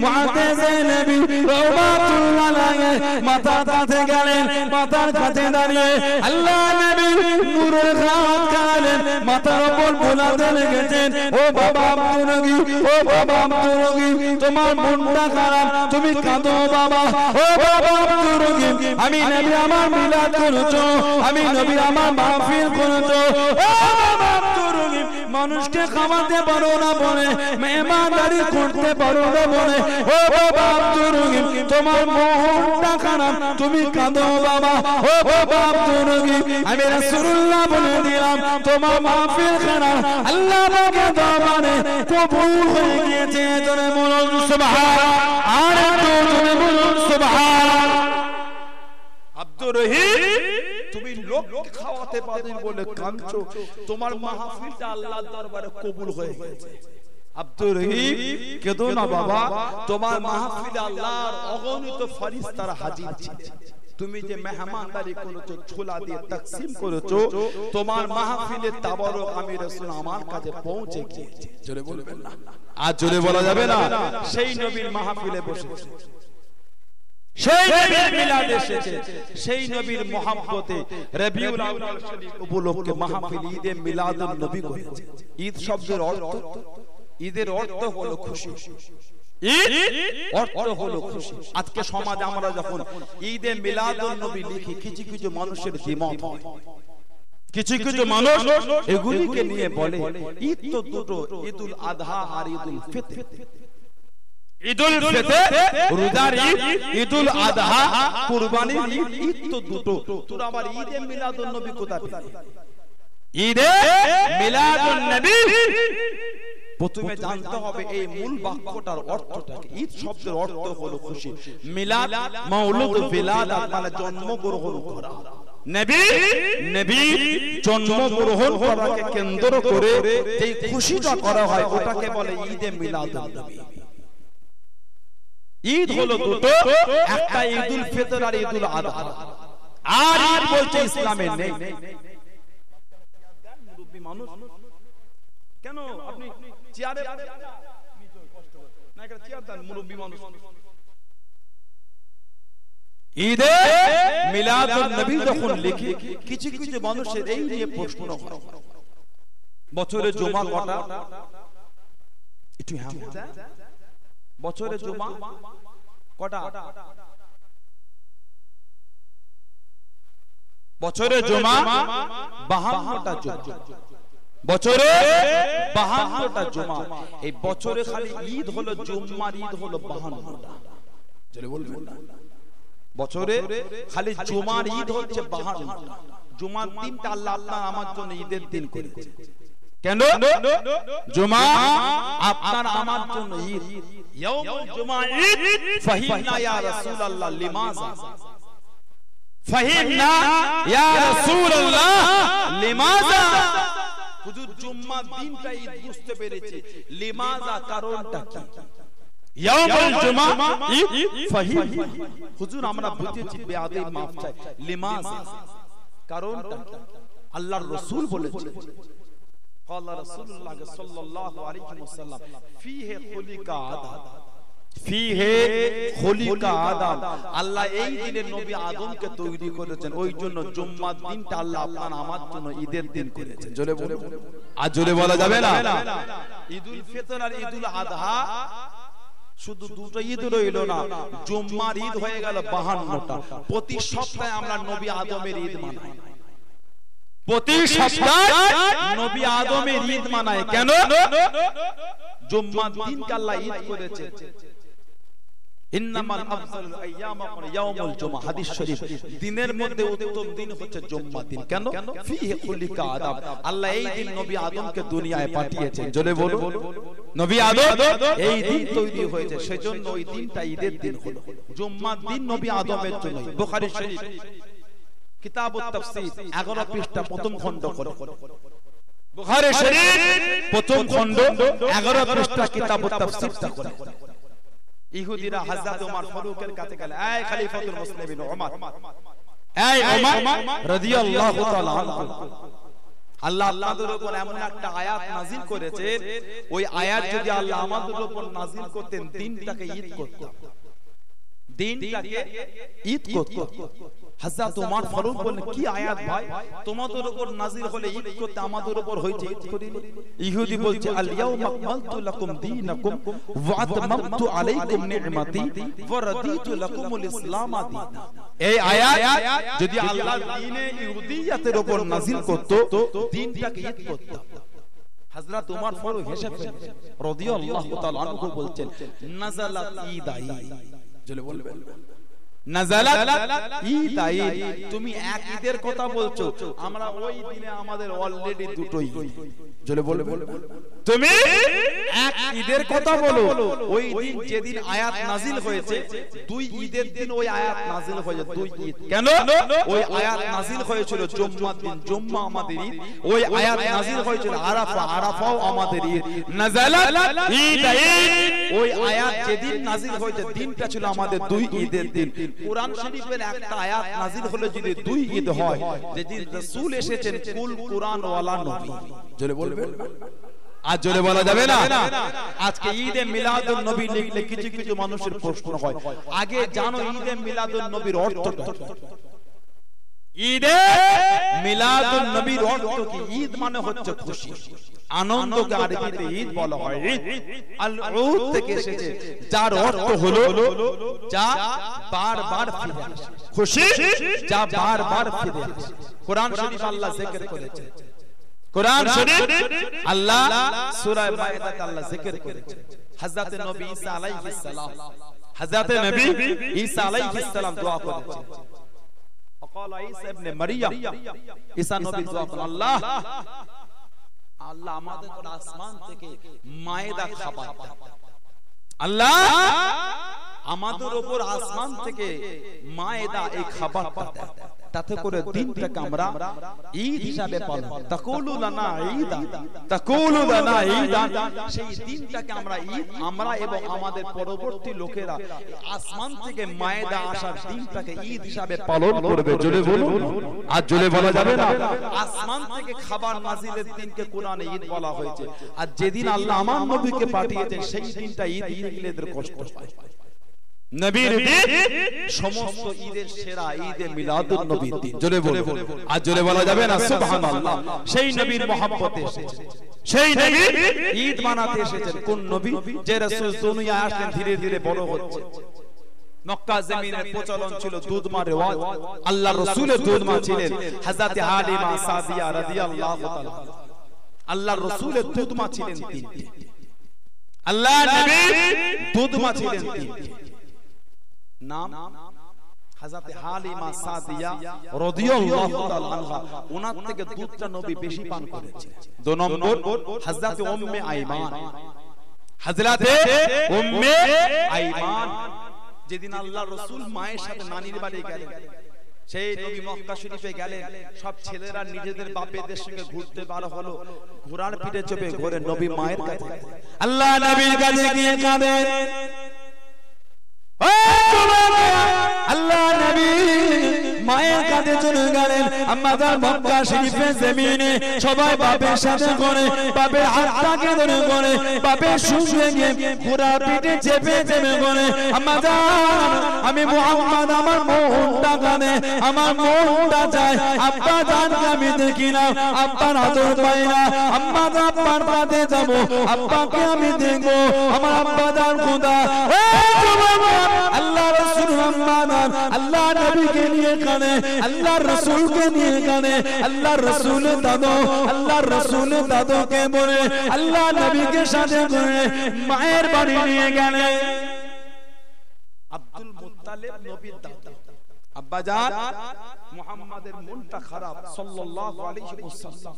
[SPEAKER 3] মুআদ্দিস নবী রাহমাতুল্লাহ আলাইহি মাথার কাছে গেলেন মাথার কাছে দাঁড়িয়ে আল্লাহ নবী নূরের খাত কালেন মাথার উপর বোলাতে লেগেছেন ও বাবা আব্দুরগি ও বাবা আব্দুরগি তোমার মনটা খারাপ তুমি কাঁদো বাবা ও বাবা আব্দুরগি আমি নবী আমার মিলাদ করেছো আমি নবী আমার মাহফিল করেছো ও বাবা আব্দুরগি মানুষকে খাওয়াতে পারো না বলে মেহমানদারি করতে পারো না বলে ও বাবা আব্দুরগি তোমার মনটা খারাপ তুমি কাঁদো বাবা ও বাবা আব্দুরগি আমি রাসূলুল্লাহ বলে দিলাম তোমার মাহফিল খানা আল্লাহ পাকের দরবারে কবুল হয়ে গিয়েছে জোরে বলুন সুবহান আর জোরে বলুন সুবহান আব্দুর রহিম তুমি লোক খাওয়াতে পারেন বলে কাঁদছো তোমার মাহফিলটা আল্লাহর দরবারে কবুল হয়ে গেছে আব্দুর রহিম কেঁদো না বাবা তোমার মাহফিলে আল্লাহর অগণিত ফেরেশতারা হাজির ছিল তুমি যে মেহমানদারি করেছো ছোলা দিয়ে তাকসীম করেছো তোমার মাহফিলে তাবারক আমি রাসূল আমার কাছে পৌঁছে গিয়েছে জোরে বলবেন না আজ জোরে বলা যাবে না সেই নবীর মাহফিলে বসেছে সেই নবীর মিলাদ এসেছে সেই নবীর মহব্বতে রবিউল আউয়াল শরীফ উপলক্ষে মাহফিল ঈদে মিলাদুন নবী করেছে ঈদ শব্দের অর্থ ঈদের অর্থ হলো খুশি ঈদ অর্থ হলো খুশি আজকে সমাজে আমরা যখন ঈদে মিলাদুন নবী লিখি কিছু কিছু মানুষের দ্বিমত হয় কিছু কিছু মানুষ এগুলিকে নিয়ে বলে ঈদ তো দুটো ঈদুল আযহা আর ঈদুল ফিতর ঈদুল ফিতর রোজার ঈদ ঈদুল আযহা কুরবানির ঈদ ঈদ তো দুটো তোরা আবার ঈদে মিলাদুন নবী কোথা পেলি ঈদে মিলাদুন নবী প্রথমে জানতে হবে এই মূল বাক্যটার অর্থটা কি ঈদ শব্দের অর্থ হলো খুশি মিলাদ মাউলুদ বিলাদাত মানে জন্মগ্রহণ করা নবী জন্মগ্রহণ করাকে কেন্দ্র করে যে খুশিটা করা হয় ওটাকে বলে ঈদে মিলাদুন নবী ঈদ হলো দুটো একটা ঈদুল ফিতর আর ঈদুল আযহা আর ঈদ বলতে ইসলামে নেই মুরব্বি মানুষ কেন আপনি চেয়ারে না একটা চেয়ার দেন মুরব্বি মানুষ ঈদে মিলাদুন নবী যখন লিখি কিছু কিছু মানুষের এই নিয়ে প্রশ্ন হয় বছরে জুমা কটা একটু হ্যাঁ বছরে জুমা কটা বছরে জুমা 52টা জুমা বছরে 52টা জুমা এই বছরে খালি ঈদ হলো জুম্মার ঈদ হলো 52টা চলে বলবেন না বছরে খালি জুমার ঈদ হচ্ছে 52টা জুমার দিনটা আল্লাহ আপনার আমার জন্য ঈদের দিন করেছে কেন জুমা আপনার আমার জন্য ঈদ ইয়াউমুল জুমা ঈদ ফাহিমনা ইয়া রাসূলুল্লাহ লিমাযা ফাহিমনা ইয়া রাসূলুল্লাহ লিমাযা হুজুর জুম্মার দিনটা ঈদ বুঝতে পেরেছে লিমাযা কারণটা কি ইয়াউমুল জুমা ঈদ ফাহিম হুজুর আমরা বুঝেছি বেয়াদবি মাফ চাই লিমাযা কারণটা কি আল্লাহর রাসূল বলেছেন قال رسول الله صلى الله عليه وسلم فيه خلق آدم فيه خلق آدم আল্লাহ এই দিনে নবী আদমকে তৈরি করেছেন ওই জন্য জুম্মার দিনটা আল্লাহ আপনার আমার জন্য ঈদের দিন করেছেন জোরে বলুন আর জোরে বলা যাবে না ঈদুল ফিতর আর ঈদুল আযহা শুধু দুটো ঈদ রইল না জুম্মার ঈদ হয়ে গেল 52টা প্রতি সপ্তাহে আমরা নবী আদমের ঈদ মানাই প্রতি সপ্তাহে নবী আদমের ঈদ মানায় কেন জুম্মার দিনকে আল্লাহ ঈদ করেছে ইন্নামাল আফজালুল আইয়াম ইয়াউমুল জুমআ হাদিস শরীফ দিনের মধ্যে উত্তম দিন হচ্ছে জুম্মার দিন কেন ফিহি খুলিকা আদম আল্লাহ এই দিন নবী আদমকে দুনিয়ায় পাঠিয়েছেন জোরে বলো নবী আদম এই দিন তৈরি হয়েছে সেজন্য ওই দিনটা ঈদের দিন হলো জুম্মার দিন নবী আদমের জন্য বুখারী শরীফ কিতাবুত তাফসীর 11 পৃষ্ঠা প্রথম খণ্ড করে বুখারী শরীফ প্রথম খণ্ড 11 পৃষ্ঠা কিতাবুত তাফসীরটা করে ইহুদিরা হযরত ওমর ফারুকের কাছে গেল, এই খলিফাতুল মুসলিমিন ওমর, এই ওমর রাদিয়াল্লাহু তাআলা আনহু, আল্লাহ আপনাদের উপর এমন একটা আয়াত নাযিল করেছেন, ওই আয়াত যদি আল্লাহ আমাদের উপর নাযিল করতেন দিনটাকে ঈদ করতাম, দিনটাকে ঈদ করতাম। হযরত ওমর ফারুক বলেন, কি আয়াত ভাই, তোমাদের উপর নাযিল হলে ঈদ করতে, আমাদের উপর হইছে ঈদ করিনি? ইহুদি বলছে, আল ইয়াউমা আকমালতু লাকুম দীনাকুম ওয়া আতমামতু আলাইকুম নি'মাতি ওয়া রাদিতু লাকুমুল ইসলাম দীনা। এই আয়াত যদি আল্লাহ দ্বীনে ইহুদিয়াতের উপর নাযিল করত, দিনটাকে ঈদ করতাম। হযরত ওমর ফারুক হেসে ফেললেন রাদিয়াল্লাহু তাআলা আনহু, বলছেন, নাযালাত ঈদাই, জলে বলবেন নাযালাত ঈদাই, তুমি এক ঈদের কথা বলছো, আমরা ওই দিনে আমাদের অলরেডি দুটোই, জলে বলবেন তুমি এক ঈদের কথা বলো, ওই দিন যেদিন আয়াত নাযিল হয়েছে দুই ঈদের দিন ওই আয়াত নাযিল হয়েছে, দুই ঈদ। কেন? ওই আয়াত নাযিল হয়েছিল জুম্মার দিন, জুম্মা আমাদের ঈদ। ওই আয়াত নাযিল হয়েছিল আরাফা, আরাফাও আমাদের ঈদ। নাযালাত ঈদাই, ওই আয়াত যেদিন নাযিল হয়েছে দিনটা ছিল আমাদের দুই ঈদের দিন। কুরআন শরীফের একটা আয়াত নাযিল হলে যদি দুই ঈদ হয়, যেদিন রাসূল এসেছেন কুল কুরআন ওয়ালা নবী, জোরে বলবেন, আজ জোরে বলা যাবে না। আজকে ঈদে মিলাদুন নবী লিখলে কিছু কিছু মানুষের প্রশ্ন হয়, আগে জানো ঈদে মিলাদুন নবীর অর্থটা? ঈদে মিলাদুন নবীর অর্থ কি? ঈদ মানে হচ্ছে খুশি, আনন্দকে আরবিতে ঈদ বলা হয়। ঈদ আল উদ থেকে এসেছে, যার অর্থ হলো যা বারবার ফিরে আসে, খুশি যা বারবার ফিরে আসে। কোরআন শরীফ আল্লাহ জিকির করেছে, কোরআন শরীফ আল্লাহ সূরা মায়েদাতে আল্লাহ জিকির করেছে। হযরত নবী ঈসা আলাইহিস সালাম, হযরত নবী ঈসা আলাইহিস সালাম দোয়া করেছেন। وقال عيسى ابن مريم, ঈসা নবী দোয়া করেন, আল্লাহ আল্লাহ আমাদের উপর আসমান থেকে মায়েদা খাবার দাও, আল্লাহ আমাদের উপর আসমান থেকে মায়েদা এই খাবারটা দাও, তাতে করে দিনটাকে আমরা ঈদ হিসাবে পালন, তাকুলু লানা ঈদা, তাকুলু লানা ঈদা, সেই দিনটাকে আমরা ঈদ, আমরা এবং আমাদের পরবর্তী লোকেরা আসমান থেকে মায়েদা আসার দিনটাকে ঈদ হিসাবে পালন করবে। জোরে বলুন, আর জোরে বলা যাবে না। আসমান থেকে খাবার নাজিলের দিনকে কোরআনে ঈদ বলা হয়েছে, আর যেদিন আল্লাহ আমার নবীকে পাঠিয়েছেন সেই দিনটা ঈদ, ঈদ এদের কষ্ট হয়। নবীর ঈদ সমস্ত ঈদের সেরা ঈদে মিলাদুন নবীর দিন, জোরে বলুন, আর জোরে বলা যাবে না। সুবহানাল্লাহ, সেই নবীর মহব্বতে এসেছে, সেই নবী ঈদ মানাতে এসেছেন। কোন নবী? যে রাসূল দুনিয়ায় আসলেন ধীরে ধীরে বড় হচ্ছে। মক্কা জমিনের প্রচলন ছিল দুধ মা রিওয়াজ, আল্লাহর রাসূলের দুধ মা ছিলেন হযরত হালিমা সাদিয়া রাদিয়াল্লাহু তাআলা। আল্লাহর রাসূলের দুধ মা ছিলেন তিনটি, আল্লাহ নবীর দুধ মা ছিলেন তিনটি। নাম হযরত হালিমা সাদিয়া রাদিয়াল্লাহু তাআলা আনহা, ওনার থেকে দুধটা নবী বেশি পান করেছে। দুই নম্বর হযরত উম্মে আইমান, হযরত উম্মে আইমান, যেদিন আল্লাহর রাসূল মায়ের সাথে নানির বাড়ি গেলেন, সেই নবী মক্কা শরীফে গেলেন, সব ছেলেরা নিজেদের বাপেদের সঙ্গে ঘুরতে বার হলো, ঘোড়ার পিঠে চেপে ঘোরে নবী মায়ের কাছে, আল্লাহ নবীর কাছে গিয়ে কাঁদেন, আল্লাহ নবী মায়ের কাছে চলে গেলেন। আমাদের মক্কা শরীফের জমিনে সবাই বাপের সাথে করে, বাপের হাতটাকে ধরে করে, বাপের সঙ্গে গিয়ে ঘোড়ার পিঠে চেপে চেপে করে, আমাদের আমি মুহাম্মদ আমার মনটা কাঁদে, আমার মনটা চায়, আব্বা জানকে আমি দেখি না, আব্বার আদর পাই না, আম্মাদ আব্বার কাছে যাবো, আব্বাকে আমি দেখবো, আমার আব্বা জান খোদা। আল্লাহ রাসূল মুহাম্মদ আল্লাহ নবীকে নিয়ে কানে, আল্লাহ রাসূলকে নিয়ে কানে, আল্লাহ রাসূল দাদু, আল্লাহ রাসূল দাদুকে বলে আল্লাহ নবীকে সাথে করে মায়ের বাড়ি নিয়ে গেলেন। আব্দুল মুত্তালিব নবীর দাদা, আব্বা জান মুহাম্মাদের মনটা খারাপ সাল্লাল্লাহু আলাইহি ওয়াসাল্লাম,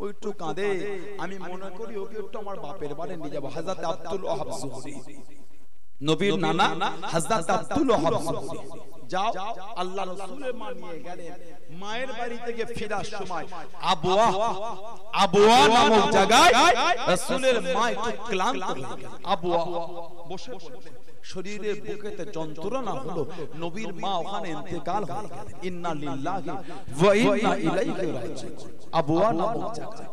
[SPEAKER 3] ওইটু কাঁদে, আমি মনে করি ওকে একটু আমার বাপের বাড়ি নিয়ে যাব। হযরত আব্দুল ওয়াহাব যুহরি, নবীর নানা হযরত আব্দুল ওয়াহাব যুহরি যাও আল্লাহ রাসূলের মা নিয়ে গেলেন মায়ের বাড়ি থেকে ফেরার সময় আবওয়া নামক জায়গায় রাসূলের মা একটু ক্লান্ত হয়ে গেলেন আবওয়া বসে পড়লেন শরীরের বুকেতে যন্ত্রণা হলো নবীর মা ওখানে ইন্তেকাল হয়ে গেলেন ইন্না লিল্লাহি ওয়া ইন্না ইলাইহি রাজিউন আবওয়া নামক জায়গায়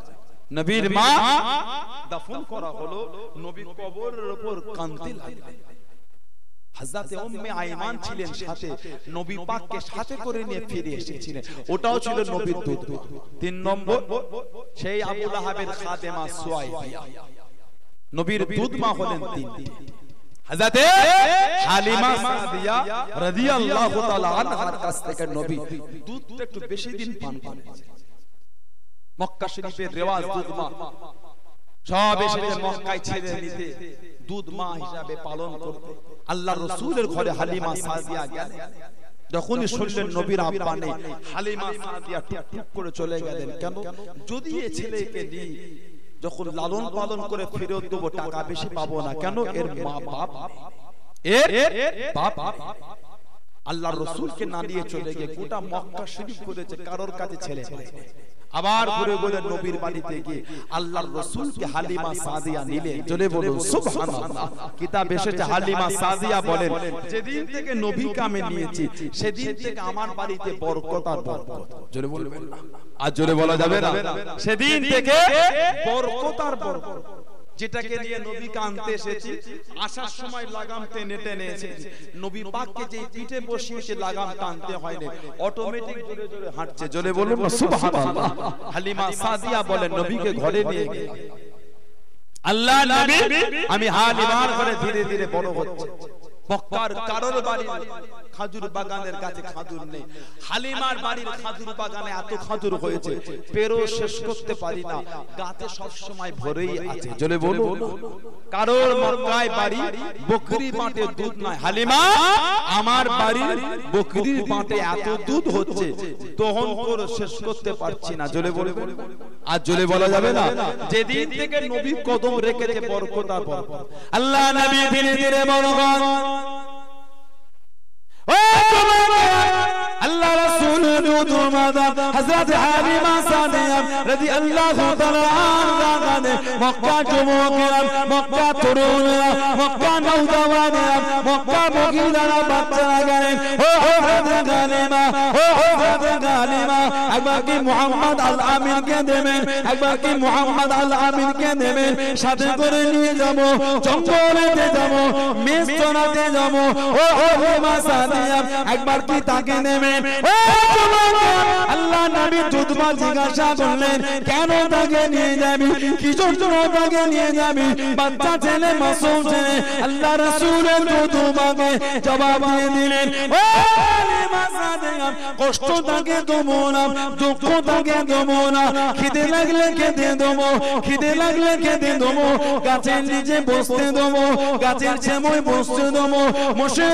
[SPEAKER 3] নবীর মা দাফন করা হলো নবী কবরের উপর কাঁদতে লাগলেন হযরত উম্মে আইমান ছিলেন সাথে নবী পাককে সাথে করে নিয়ে ফিরে এসেছিলেন ওটাও ছিল নবীর দুধ তিন নম্বর সেই আবু লাহাবের খাদেমা সুয়াইবিয়া নবীর দুধ মা হলেন তিনটি হযরত হালিমা সাদিয়া রাদিয়াল্লাহু তাআলা আনহার কাছ থেকে নবী দুধটা একটু বেশি দিন পান করেছেন মক্কা শরীফের রেওয়াজ দুধ মা সব এসে মক্কায় ছেড়ে নিতে দুধ মা হিসাবে পালন করতে আল্লাহর রাসূলের ঘরে হালিমা সাদিয়া গেলেন যখনই শুনলেন নবীর আব্বা নেই হালিমা সাদিয়া টুক করে চলে গেলেন কেন যদি এই ছেলেকে নিয়ে যখন লালন পালন করে ফেরত দেব টাকা বেশি পাবো না কেন এর মা বাপ আল্লাহর রাসূলকে না নিয়ে চলে গিয়ে গোটা মক্কা শরীফ করেছে কারোর কাছে ছেলে আবার ঘুরে ঘুরে নবীর বাড়িতে গিয়ে আল্লাহর রাসূলকে হালিমা সাদিয়া নিলে চলে বলুন সুবহানাল্লাহ কিতাব এসেছে হালিমা সাদিয়া বলেন যেদিন থেকে নবীকে আমি নিয়েছি সেদিন থেকে আমার বাড়িতে বরকত আর বরকত জোরে বলবেন না আর জোরে বলা যাবে না সেদিন থেকে বরকত আর বরকত যেটাকে নিয়ে নবীকে আনতে এসেছি আসার সময় লাগাম টেনে টেনে এসেছি নবী পাককে যে পিঠে বসিয়েছে লাগাম টানতে হয়নি অটোমেটিক জোরে জোরে হাঁটছে জোরে বলুন না সুবহানাল্লাহ হালিমা সাদিয়া বলেন নবীকে ঘরে নিয়ে গেলেন আল্লাহ নবী আমি হালিমার ঘরে ধীরে ধীরে বড় হচ্ছে মক্কার কারোর বাড়ির খাজুর বাগানের কাছে খাজুর নেই হালিমার বাড়ির খাজুর বাগানে এত খাজুর হয়েছে পেরো শেষ করতে পারি না গাতে সব সময় ভরেই আছে জলে বলুন কারোর মক্কায় বাড়ি বকরি বাটে দুধ নাই হালিমা আমার বাড়ির বকরির বাটে এত দুধ হচ্ছে দহন করে শেষ করতে পারছি না জলে বলবেন আর জলে বলা যাবে না যেদিন থেকে নবী কদম রেখেছে বরকত আর বরকত আল্লাহ নবী ধীরে ধীরে বড় হন আল্লাহ রাসূলের দুধমাদা হযরত হালিমা সাদিয়া রাদিয়াল্লাহু তাআলা আনহা মক্কা যুবকেরা মক্কা তরুণেরা মক্কা নওজওয়ানেরা মক্কা মহিলারা বাচ্চারা গেলেন ও হযরত হালিমা ও হযরত হালিমা একবার কি মুহাম্মদ আল আমিনকে দেবেন একবার কি মুহাম্মদ আল আমিনকে দেবেন সাথে করে নিয়ে যাব জঙ্গলেতে যাব মেস্তনাতে যাব ও হালিমা সাদিয়া একবার কি তাকে নেবেন আল্লাহ নবী দুধমা জিজ্ঞাসা করলেন কেন তাকে নিয়ে যাবি কি জন্য তাকে নিয়ে যাবি বাচ্চা ছেলে মাসুম ছেলে আল্লাহ রাসূলের দুধমাকে জবাব দিয়ে দিলেন ও হালিমা সাদিয়া কষ্ট তাকে দেবো না দুঃখ তাকে দেবো না খিদে লাগলে খেতে দেবো খিদে লাগলে খেতে দেবো গাছের নিচে বসতে দেবো গাছের ছেময় বসতে দেবো মোষে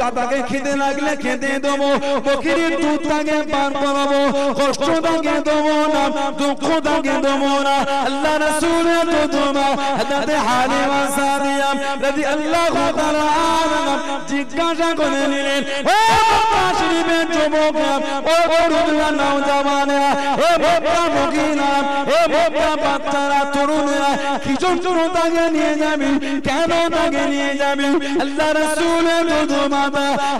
[SPEAKER 3] গাদাকে খিদে লাগলে খেতে দেবো বকরির দুধ তাকে পান করাবো কষ্ট তাকে দেবো না দুঃখ তাকে দেবো না আল্লাহ রাসূলের দুধমা হযরত হালিমা সাদিয়া রাদিয়াল্লাহু তাআলা আনহা জিজ্ঞাসা করে নিলেন ও মক্কা শরীফের যুবকেরা ও তরুণরা নওজওয়ানেরা ও মক্কা মহিলা ও মক্কা বাচ্চারা তরুণেরা কি জন্য তাকে নিয়ে যাবি কেন তাকে নিয়ে যাবি আল্লাহ রাসূলের দুধমা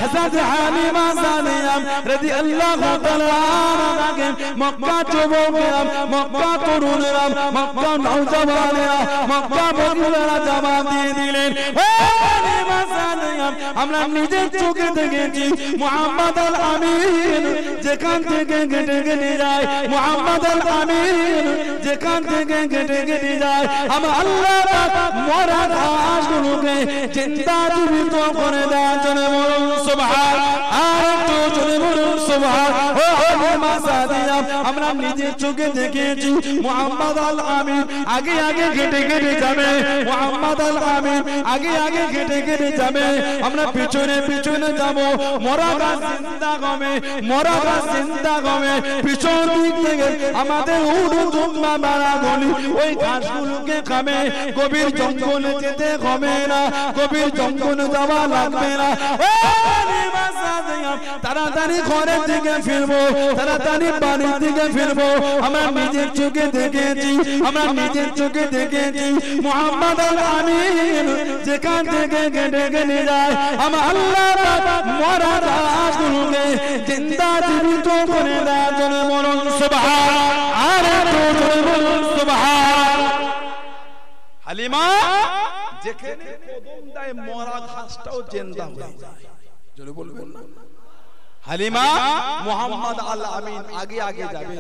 [SPEAKER 3] হযরত হালিমা সাদিয়া রাদিয়াল্লাহু তাআলা আনহা মক্কা যুবকেরা মক্কা তরুণেরা মক্কা নওজওয়ানেরা মক্কা মহিলারা জবাব দিয়ে দিলেন ও হালিমা সাদিয়া আমরা নিজের চোখে দেখেছি মুহাম্মদ আল আমিন যেখান থেকে হেঁটে হেঁটে যায় মুহাম্মদ আল আমিন যেখান থেকে হেঁটে হেঁটে যায় আমার আল্লাহ পাক মরা ঘাসগুলোকে জিন্দা জীবিত করে দেওয়ার জন্য বলুন সুবহান আর একটু জোরে বলুন সুবহান ও হালিমা সাদিয়া আমরা নিজের চোখে দেখেছি মুহাম্মদ আল আমিন আগে আগে হেঁটে হেঁটে যাবে মুহাম্মদ আল আমিন আগে আগে হেঁটে হেঁটে যাবে আমরা পিছনে পিছনে যাব মরা গাছ জিন্দা হবে মরা গাছ জিন্দা হবে পিছন দিক থেকে আমাদের উড়ু দুম্বা মারা গলি ওই ঘাসগুলোকে খাবে গভীর জঙ্গলে যেতে হবে না গভীর জঙ্গলে যাওয়া লাগবে না ও হালিমা তাড়াতাড়ি ঘরের দিকে ফিরবো, তাড়াতাড়ি বাড়ির দিকে ফিরবো। আমরা নিজের চোখে দেখেছি, আমরা নিজের চোখে দেখেছি মুহাম্মদ আল আমিন যেখান থেকে কেটে কেটে যায় আমার আল্লাহ মরা লাশগুলোকে জিন্দা জীবিত করে দেয়। জোরে বলুন সুবহান, আর একটু জোরে বলুন সুবহান। হালিমা যেখানে কদম দেয় মরা ঘাসটাও জিন্দা হয়ে যায়। জোরে বলবেন না? হালিমা মুহাম্মদ আল আমিন আগে আগে যাবে,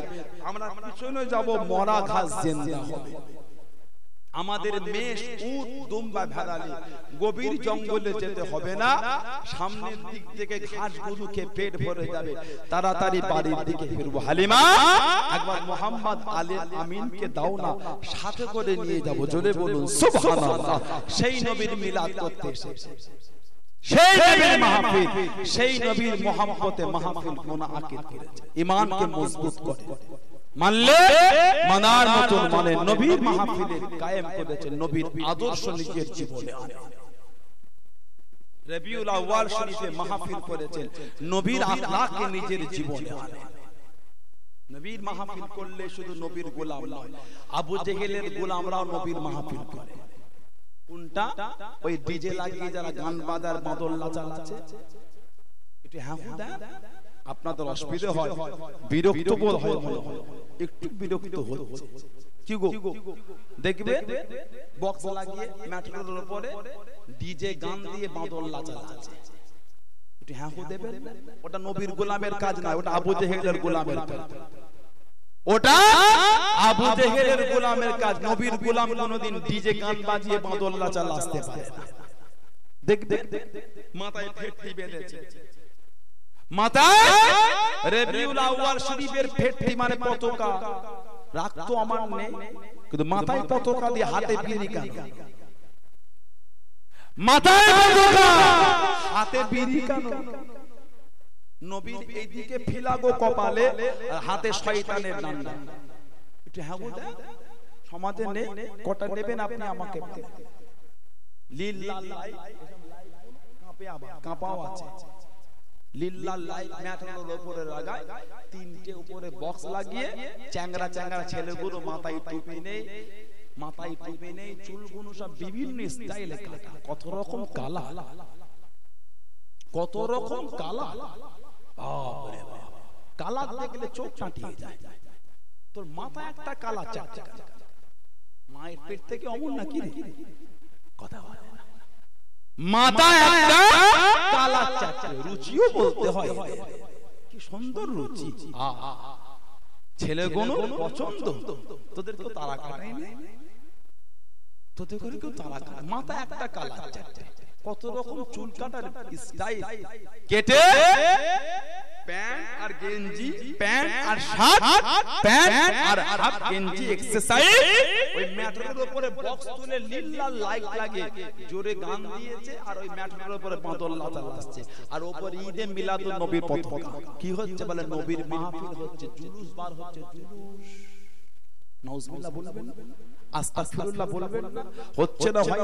[SPEAKER 3] আমরা পিছনে যাব, মরা ঘাস জিন্দা হবে। আমাদের মেষ, উট, দুম্বা, ভেড়ালি গভীর জঙ্গলে যেতে হবে না, সামনের দিক থেকে ঘাসগুলোকে পেট ভরে যাবে, তাড়াতাড়ি বাড়ির দিকে ফিরবো। হালিমা একবার মুহাম্মদ আলী আমিনকে দাও না, সাথে করে নিয়ে যাব। জোরে বলুন সুবহানাল্লাহ। সেই নবীর মিলাদ করতে এসেছে, সেই নবীর মাহফিল, সেই নবীর মুহাব্বতে মাহফিল মুনাআকিদ করেছে, ঈমানকে মজবুত করে মানলে মানার মতন মানে নবীর মাহফিলে কায়েম করেছে, নবীর আদর্শ নিজের জীবনে আনে। রবিউল আউয়াল শরীফে মাহফিল করেছেন, নবীর আখলাককে নিজের জীবনে আনে। নবীর মাহফিল করলে শুধু নবীর গোলাম নয়, আবু জেহেলের গোলামরাও নবীর মাহফিল করে। কোনটা? ওই ডিজে লাগিয়ে যারা গান বাজার মাদল চালাচ্ছে, এটা হ্যাঁ দেয়, আপনাদের অসুবিধা হয়, বিরক্ত বোধ হয়, একটু বিরক্ত হচ্ছে কি গো? দেখবে বক্স লাগিয়ে মেট্রোর উপরে ডিজে গান দিয়ে মাদল চালাচ্ছে, একটু হ্যাঁ দেবেন? ওটা নবীর গোলামের কাজ না, ওটা আবু জেহেলের গোলামের কাজ। ওটা আবু জেহেলের গোলামের কাজ। নবীর গোলাম কোনদিন ডিজে গান বাজিয়ে মাদল্লা চালাতে পারে না। দেখবে মাথায় ফেটটি বেঁধেছে, মাথায় রবিউল আউয়াল শরীফের ফেটটি মানে পতাকা রাখতো আমার নেই, কিন্তু মাথায় পতাকা দিয়ে হাতে বিড়ি কান, মাথায় পতাকা হাতে বিড়ি কান। নবীর এইদিকে ফিলাগো কপালে, আর হাতে শয়তানের ডান্ডা। এটা হ্যাঁ সমাজে নেই, কটা নেবেন আপনি আমাকে? লিল্লাহ কাঁপে, আবার কাঁপাও আছে। লিল্লাহ লাইট ম্যাটারের উপরে লাগায়, তিনটে উপরে বক্স লাগিয়ে চ্যাংরা চ্যাংরা ছেলেগুলো মাথায় টুপি নেই, মাথায় টুপি নেই, চুলগুলো সব বিভিন্ন স্টাইলে কাটা, কত রকম কালা, কত রকম কালা। বাপরে বাপ, কালা দেখলে চোখ চাটিয়ে যায়। তোর মাথা একটা কালা চাচা, মায়ের পেট থেকে অমন নাকি রে? কথা বলে না, মাথা একটা কালা চাচা, রুচিও বলতে হয়, কি সুন্দর রুচি, ছেলেগুলো পছন্দ। তোদের তো তারা কাটাই না, তোদের করে কেউ তারা কাটা, মাথা একটা কালা চাচা, কত রকম চুল কাটার স্টাইল, কেটে প্যান্ট আর গেঞ্জি, প্যান্ট আর শার্ট, প্যান্ট আর হাফ গেঞ্জি এক্সারসাইজ, ওই ম্যাটের উপরে বক্স তুলে লিল্লাহ লাইট লাগে জোরে গান দিয়েছে, আর ওই ম্যাটের উপরে মাদল্লা চালাচ্ছে, আর উপরে ঈদে মিলাদুন নবীর পতাকা। কি হচ্ছে বলে? নবীর মাহফিল হচ্ছে, জুলুস বার হচ্ছে, জুলুস। নাউজুবিল্লাহ বলবেন, আস্তাগফিরুল্লাহ বলবেন, হচ্ছে না হয়,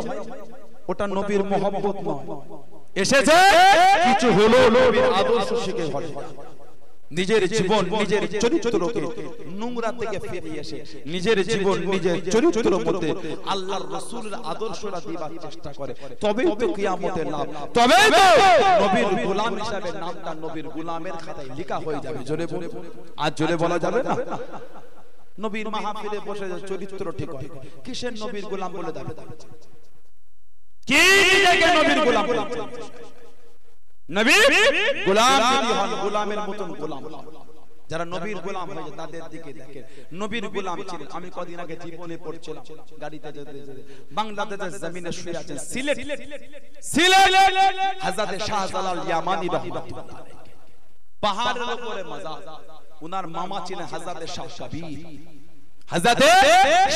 [SPEAKER 3] ওটা নবীর মহব্বত নয়। এসেছে কিছু হলো নবীর আদর্শ শিখে ঘটে, নিজের জীবন নিজের চরিত্রকে নোংরা থেকে ফিরিয়ে এসে নিজের জীবন নিজের চরিত্রের মধ্যে আল্লাহর রাসূলের আদর্শটা দিবার চেষ্টা করে, তবেই তো কিয়ামতের নাম, তবেই তো নবীর গোলাম হিসাবে নামটা নবীর গোলামের খাতায় লেখা হয়ে যাবে। জোরে বলে, আজ জোরে বলা যাবে না? নবীর মাহফিলে বসে চরিত্র ঠিক হয়, কিসের নবীর গোলাম বলে দাবি? কি নিজেকে নবীর গোলাম বলে? নবীর গোলাম যদি হন, গোলামের মতন গোলাম। যারা নবীর গোলাম হয়েছে তাদের দিকে দেখেন, নবীর গোলাম ছিলেন। আমি কদিন আগে জীবনে পড়ছিলাম, গাড়িতে যেতে যেতে বাংলাদেশের জমিনে শুয়ে আছেন সিলেট হযরত শাহজালাল ইয়ামানি রাহমাতুল্লাহ আলাইহি, পাহাড়ের উপরে মাজার। উনার মামা ছিলেন হযরত শাহ কবির, হযরত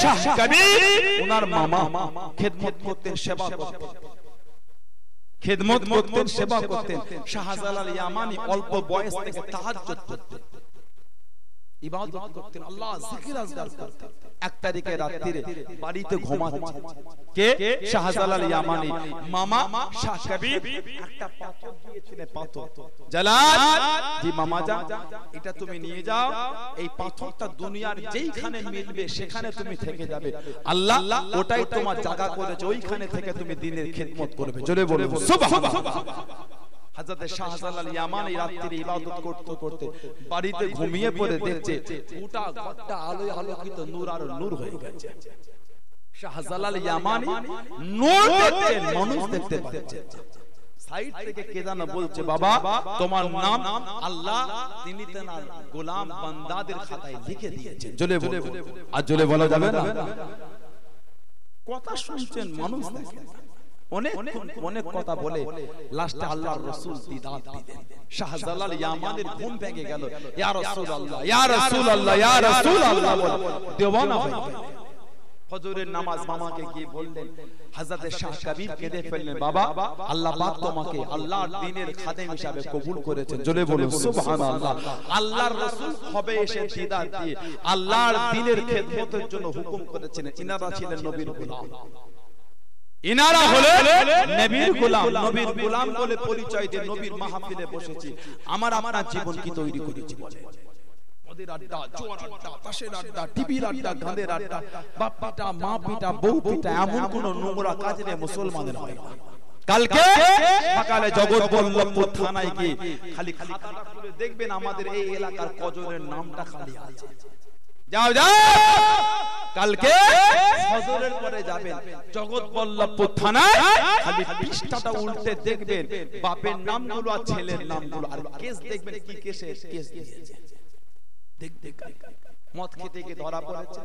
[SPEAKER 3] শাহ কবির উনার মামা। খেদমত করতেন, সেবা করতেন, খেদমত করতেন, সেবা করতেন। শাহজালাল ইয়ামানি অল্প বয়স থেকে তাহাজ্জুদ করতেন, ইবাদত করতেন, আল্লাহ জিকির আজকার করতেন। এক তারিখে রাত্রিরে বাড়িতে ঘুমাচ্ছে কে? শাহজালাল ইয়ামানি। মামা শাহ কবির একটা পাথর দিয়েছিলেন, পাথর। জালাল জি মামা যা, এটা তুমি নিয়ে যাও, এই পাথরটা দুনিয়ার যেইখানে মিলবে সেখানে তুমি থেকে যাবে, আল্লাহ ওটাই তোমার জায়গা করেছে, ওইখানে থেকে তুমি দিনের খিদমত করবে। জোরে বলো সুবহানাল্লাহ। হযরত শাহজালাল ইয়ামানি রাত্রিরে ইবাদত করতে করতে বাড়িতে ঘুমিয়ে পড়ে দেখছে গোটা ঘরটা আলোয় আলোকিত, নূর আর নূর হয়ে গেছে। শাহজালাল ইয়ামানি নূর দেখছেন, মানুষ দেখতে পাচ্ছেন। সাইড থেকে কে জানো বলছে, বাবা তোমার নাম আল্লাহ তিনি তার গোলাম বান্দাদের খাতায় লিখে দিয়েছেন। জোরে বলো, আর জোরে বলা যাবে না? কথা শুনছেন, মানুষ দেখেন, অনেক অনেক কথা বলে লাস্টে আল্লাহর রাসূল দিদার দিলেন। শাহজালাল ইয়ামানের ঘুম ভেঙে গেল, ইয়া রাসূলুল্লাহ ইয়া রাসূলুল্লাহ ইয়া রাসূলুল্লাহ বলে দেওয়ানা হয়ে গেল। ফজরের নামাজ মামাকে গিয়ে বললেন, হযরত শাহ কবির কেঁদে ফেললেন, বাবা আল্লাহ পাক তোমাকে আল্লাহর দ্বীনের খাদেম হিসেবে কবুল করেছেন। জোরে বলুন সুবহানাল্লাহ। আল্লাহর রাসূল হবে এসে দিদার দিয়ে আল্লাহর দ্বীনের খেদমতের জন্য হুকুম করেছেন। ইনারা ছিলেন নবীর গোলাম, ইনারা হলেন নবীর গোলাম। নবীর গোলাম বলে পরিচয় দিয়ে নবীর মাহফিলে বসেছি। আমার আপনার জীবন কি তৈরি করেছি বলে? মদের আড্ডা, জোয়ার আড্ডা, তাসের আড্ডা, টিভির আড্ডা, গানের আড্ডা, বাপ পিটা, মা পিটা, বউ পিটা, এমন কোন নোংরা কাজ রে মুসলমানের হয় না। কালকে সকালে জগৎবল্লভপুর থানায় গিয়ে খালি খাতাটা খুলে দেখবেন আমাদের এই এলাকার কজনের নামটা খালি আছে। যাও যাও, কালকে ফজরের পরে যাবেন জগৎবল্লভপুর থানায়, খালি পৃষ্ঠাটা উল্টে দেখবেন বাপের নামগুলো আর ছেলের নামগুলো, আর কেস দেখবেন কি কেসে কেস দিয়েছে। দেখ মদ খেতে গিয়ে ধরা পড়েছে,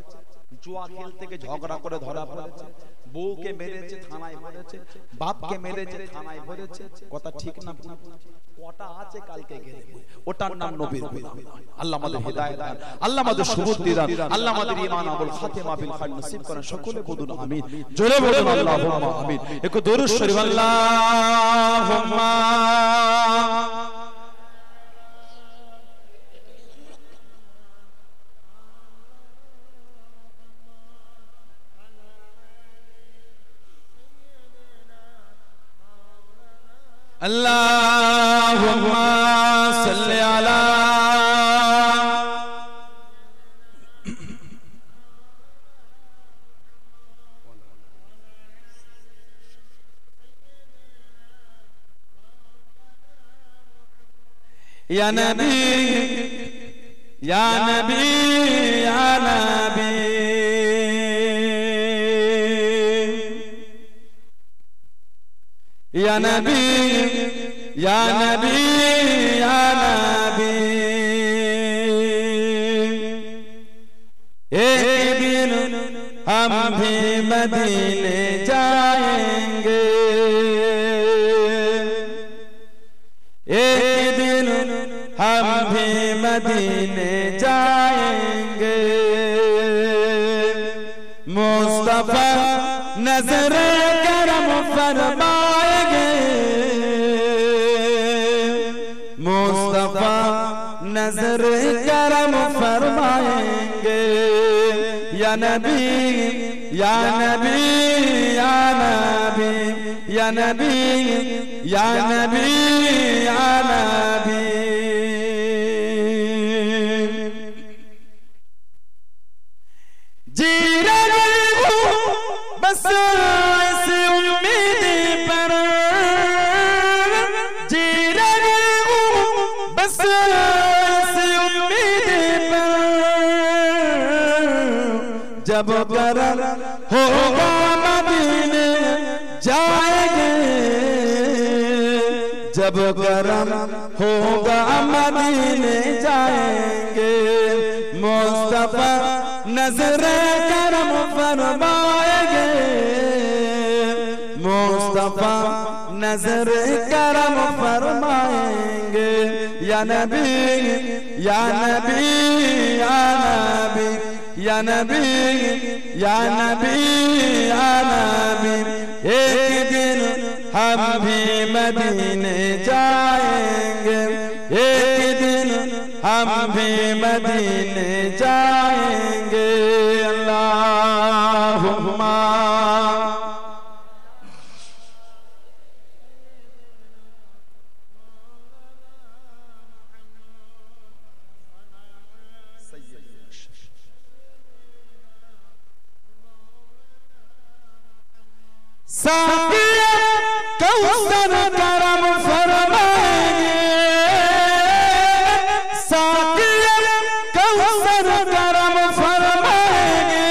[SPEAKER 3] জুয়া খেলতে গিয়ে ঝগড়া করে ধরা পড়েছে, বউকে মেরেছে থানায় ভরেছে, বাপকে মেরেছে থানায় ভরেছে। কথা ঠিক না? কটা আছে কালকে গেলে, ওটার নাম নবীর গোলাম। আল্লাহ আমাদের হিদায়াত দান, আল্লাহ আমাদের সুবুদ্ধি দান, আল্লাহ আমাদের ঈমান আমল খাতেমা বিল খায়র নসিব করেন। সকলে বলুন আমিন। জোরে বলুন আল্লাহুম্মা আমিন। একটু দরুদ শরীফ আল্লাহুম্মা अल्लाहुम्मा सल्ली अला या नबी या नबी या नबी या नबी या नबी या नबी। एक दिन हम भी मदीने जाएंगे, एक दिन हम भी मदीने जाएंगे, मुस्तफा नजर करम फरमाएंगे, मुस्तफा नजर करम फरमाएंगे। या नबी या नबी या नबी या नबी या नबी या नबी। जी रही हूँ बस इस उम्मीद पर, जी रही हूँ बस इस उम्मीद पर, जब करम होगा मदीने जाएंगे, जब करम होगा मदीने जाएंगे, मुस्तफा नजर करम फरमाएंगे, मुस्तफा नजर करम फरमाएंगे। या नबी या नबी या नबी या नबी या नबी या नबी। एक दिन हम भी मदीने जाएंगे, एक दिन हम भी मदीने जाएंगे। अल्लाह साकिया कौसर करम फरमाएंगे, साकिया कौसर करम फरमाएंगे,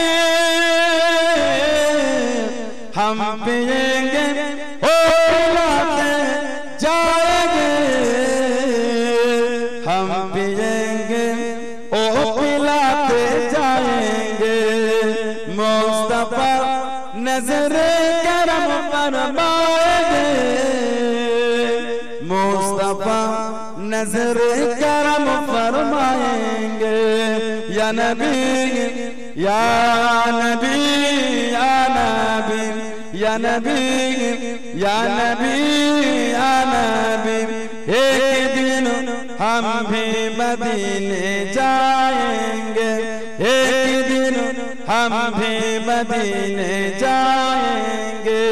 [SPEAKER 3] हम पिएंगे ओ पिलाते जाएंगे, हम पिएंगे ओ पिलाते जाएंगे, मुस्तफा नजर करम फरमाएंगे, मुस्तफा नजर करम फरमाएंगे, या नबी या नबी या नबी या नबी या नबी या नबी, एक दिन हम भी मदीने जाएंगे, एक दिन हम भी मदीने जाएंगे।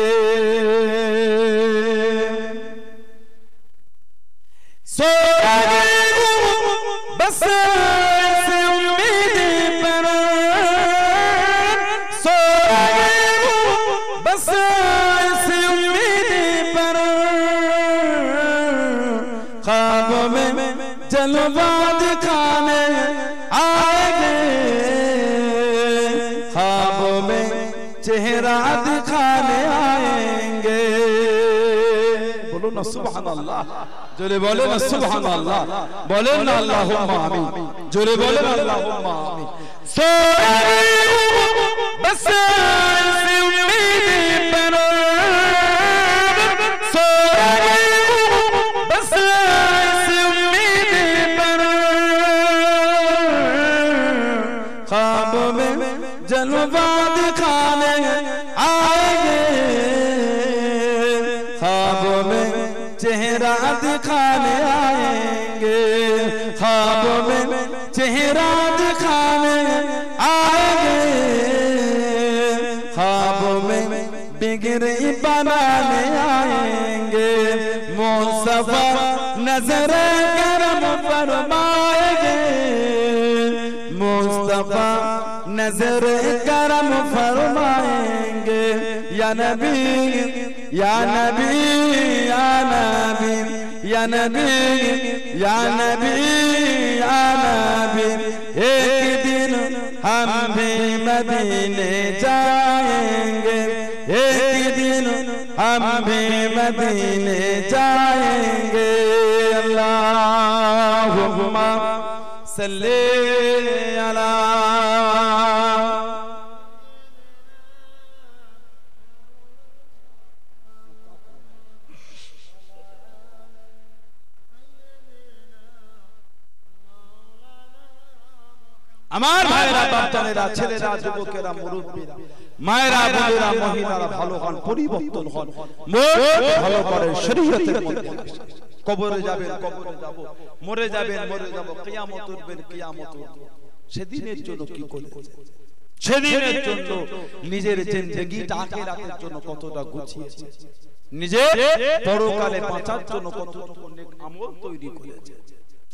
[SPEAKER 3] सो बस ऐसे उम्मीद पर, सो बस ऐसे उम्मीद पर, ख्वाब में जलवा दिखाने आएंगे, ख्वाब में चेहरा दिखाने आएंगे। बोलो ना सुभान अल्लाह, जोरे बोले ना सुभान अल्लाह, बोले ना अल्लाहुम्मा आमीन, जोरे बोले ना अल्लाहुम्मा आमीन। सो बस ऐसी उम्मीद पर, सो बस ऐसी उम्मीद पर, ख्वाब में जलवा दिखाने आएंगे, ख्वाब में चेहरा दिखाने आएंगे, ख्वाब में चेहरा दिखाने आएंगे, ख्वाब में बिगड़ी बनाने आएंगे, मुस्तफा नजर करम फरमाएंगे, मुस्तफा नजर करम फरमाएंगे, या नबी या नबी या नबी या नबी या नबी या नबी, एक दिन हम भी मदीने जाएंगे, एक दिन हम भी मदीने जाएंगे। अल्लाहुम्मा सल्ली अला আমার ভাইরা, বাপজানেরা, ছেলেরা, যুবকেরা, মুরব্বীরা, মায়েরা, বোনেরা, মহিলারা ভালো হন, পরিবর্তন হন, মন ভালো করে শরীয়তের মধ্যে আসেন। কবরে যাবেন, কবরে যাব, মরে যাবেন, মরে যাব, কিয়ামত উঠবেন, কিয়ামত উঠবে। সেদিনের জন্য কি করবেন? সেদিনের জন্য নিজের জিন্দেগিটা আখিরাতের জন্য কতটা গুছিয়েছে, নিজের পরকালে বাঁচার জন্য কতটুকু নেক আমল তৈরি করেছে।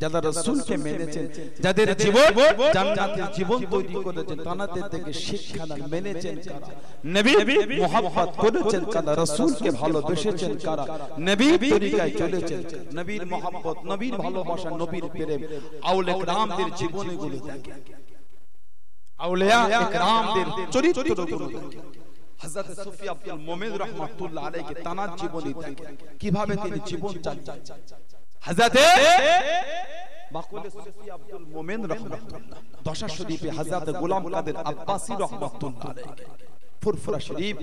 [SPEAKER 3] যারা রাসূলকে মেনেছেন, যাদের জীবন জান্নাতের জীবন তৈরি করেছেন, তাদের থেকে শিক্ষা মেনেছেন কারা, নবী মুহাব্বত করেছেন কারা, রাসূলকে ভালোবেসেছেন কারা, নবীর তরিকায় চলেছেন, নবীর মুহাব্বত, নবীর ভালোবাসা, নবীর প্রেম, আউলিয়া কিরামদের জীবনীগুলো দেখেন, আউলিয়া কিরামদের চরিত্রগুলো দেখেন। হযরত সুফি আব্দুল মুমিন রাহমাতুল্লাহ আলাইহি তানার জীবনী দেখেন, কিভাবে তিনি জীবন চালিয়েছেন। হযরতে মাকুল সুফি আব্দুল মুমিন রাহমাতুল্লাহ, দশা শরীফে হযরত গোলাম কাদের আব্বাসী রাহমাতুল্লাহ আলাইহি, ফুরফুরা শরীফ,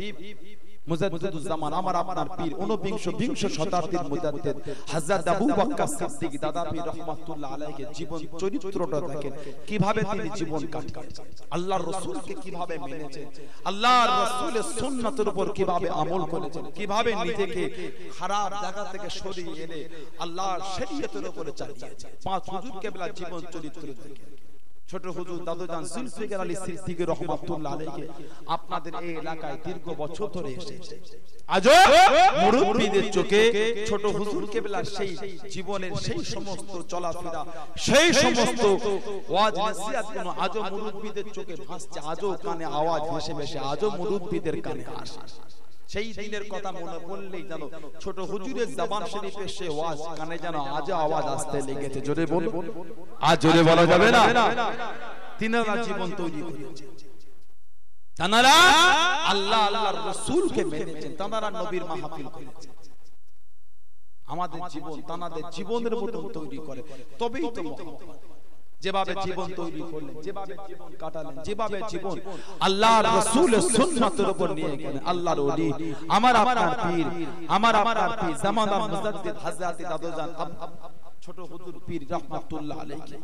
[SPEAKER 3] মুজাদ্দিদুজ জামান, আমার আপনার পীর, 19 শতাব্দীর মুজাদ্দিদ হযরত আবু বকর সিদ্দিক দাদা পীর রাহমাতুল্লাহ আলাইহি জীবন চরিত্রটা দেখেন, কিভাবে তিনি জীবন কাটিয়েছেন, আল্লাহর রাসূলকে কিভাবে মেনেছেন, আল্লাহর রাসূলের সুন্নাতের উপর কিভাবে আমল করেছেন, কিভাবে নিজেকে খারাপ জায়গা থেকে সরিয়ে এনে আল্লাহর শরীয়তের উপর চালিয়েছেন। পাঁচ হুজুর কেবলা জীবন চরিত্র দেখেন। ছোট হুজুর দাদুজান জুলফিকার আলী সিদ্দিকী রাহমাতুল্লাহ আলাইহি আপনাদের এই এলাকায় দীর্ঘ বছর ধরে এসেছে। আজও মুরব্বিদের চোখে ছোট হুজুর কেবলা সেই জীবনের সেই সমস্ত চলাফেরা, সেই সমস্ত ওয়াজ নসিহত গুলো আজও মুরব্বিদের চোখে ভাসছে, আজও কানে আওয়াজ ভেসে ভেসে আজও মুরব্বিদের কানে আসে। সেই দিনের কথা মনে পড়লেই জানো ছোট হুজুরের জবান শরীফে সে ওয়াজ কানে যেন আজও আওয়াজ আসতে লেগেছে। জোরে বলুন, আজ জোরে বলা যাবে না? তিনারা জীবন তৈরি করেছে, তানারা আল্লাহ আল্লাহর রাসূলকে মেনেছেন, তানারা নবীর মাহফিল করেছেন। আমাদের জীবন তানাদের জীবনের মতো তৈরি করে, তবেই তো মহব্বত। যেভাবে জীবন তৈরি করলেন, যেভাবে জীবন কাটালেন, যেভাবে জীবন আল্লাহর রাসূলের সুন্নাতের উপর নিয়ে গেলেন, আল্লাহর ওলি আমার আপনার পীর, আমার আপনার পীর জামানার মুজাদ্দিদ হযরত দাদুজান ছোট হুজুর পীর রাহমাতুল্লাহ আলাইহি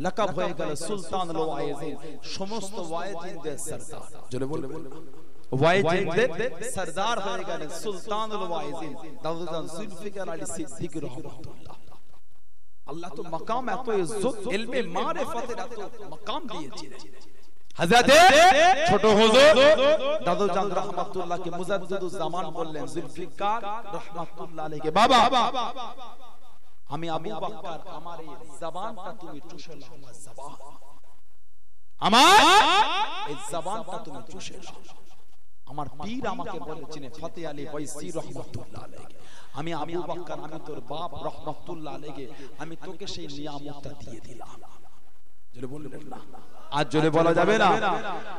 [SPEAKER 3] লাকাব হয়ে গেল সুলতানুল ওয়াইজিন, সমস্ত ওয়াইজিনদের সরদার। জোরে বলুন, ওয়াইজিনদের সরদার হয়ে গেলেন সুলতানুল ওয়াইজিন দাদুজান জুলফিকার আলী সিদ্দিকী রাহমাতুল্লাহ। আল্লাহ তো মাকাম এত ইজ্জত ইলমে মারিফতের এত মাকাম দিয়েছিলেন। হযরত ছোট হুজুর দাদুজান রাহমাতুল্লাহকে মুজাদ্দিদুজ জামান বললেন জুলফিকার রাহমাতুল্লাহ আলাইহি, বাবা আমি আবু বকর, আমার এই জবানটা তুমি চুষে নাও, আমার জবান, আমার এই জবানটা তুমি চুষে নাও। আমার পীর আমাকে বলেছেন ফতেহ আলী ওয়াইসি রাহমাতুল্লাহ আলাইহি, আমি আবু বকর, আমি তোর বাপ রাহমাতুল্লাহ আলাইহি, আমি তোকে সেই নিয়ামতটা দিয়ে দিলাম। জোরে বলবেন না? আজ জোরে বলা যাবে না?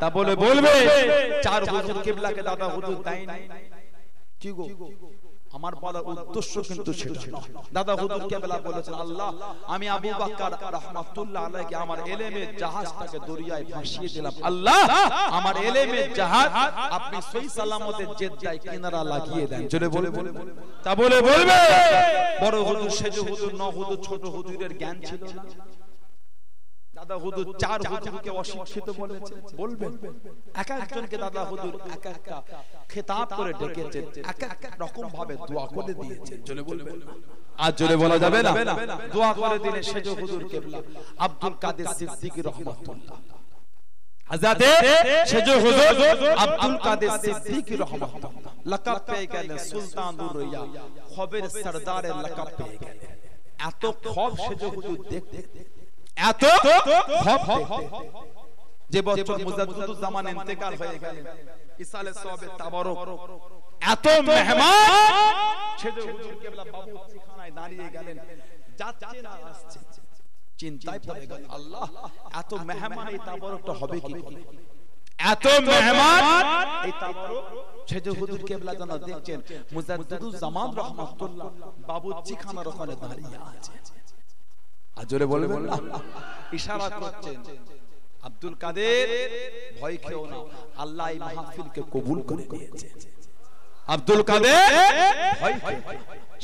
[SPEAKER 3] তা বলে বলবে চার হুজুর কিবলাকে দাদা হুজুর দেয় না। কি গো, আমার বলার উদ্দেশ্য কিন্তু সেটা না। দাদা হুজুর কিবলা বলেছেন আল্লাহ আমি আবু বকর রাহমাতুল্লাহ আলাইহি আমার ইলমের জাহাজটাকে দরিয়ায় ভাসিয়ে দিলাম, আল্লাহ আমার ইলমের জাহাজ আপনি সহি সালামতে জেদ্দায় কিনারা লাগিয়ে দেন। জোরে বলবেন? তা বলে বলবে বড় হুজুর, সেজ হুজুর, ন হুজুর, ছোট হুজুরের জ্ঞান ছিল না। দাদা হুজুর চার হুজুরকে অশিক্ষিত বলেছে, বলবেন এক একজনকে দাদা হুজুর এক একটা খেতাব করে ডেকেছেন, এক এক রকম ভাবে দোয়া করে দিয়েছেন। জোরে বলবেন? আজ জোরে বলা যাবে না? দোয়া করে দিলেন সেজ হুজুর কিবলা আব্দুল কাদের সিদ্দিকী রাহমাতুল্লাহ, হযরত সেজ হুজুর আব্দুল কাদের সিদ্দিকী রাহমাতুল্লাহ লাকাব পেয়ে গেলেন সুলতানুর রিয়া, খবের সরদারের লাকাব পেয়ে গেলেন। এত খব সেজ হুজুর দেখতে, এত যে বছর মুজাদ্দিদুজ জামান ইন্তেকাল হয়ে গেলেন, ইসালে সওয়াবে তাবারক, এত মেহমান সেজ হুজুর কিবলা বাবুচিখানায় দাঁড়িয়ে গেলেন, যাচ্ছে না আসছে, চিন্তায় পড়ে গেল আল্লাহ এত মেহমান এই তাবারকটা হবে কি করে? এত মেহমান এই তাবারক সেজ হুজুর কিবলা যেন দেখছেন মুজাদ্দিদুজ জামান রাহমাতুল্লাহ বাবুচিখানার ওখানে দাঁড়িয়ে আছে। আজরে বলবেন না? ইশারা করছেন আব্দুল কাদের ভয় খেও না, আল্লাহ এই মাহফিলকে কবুল করে নিয়েছে। আব্দুল কাদের ভয় খেও না,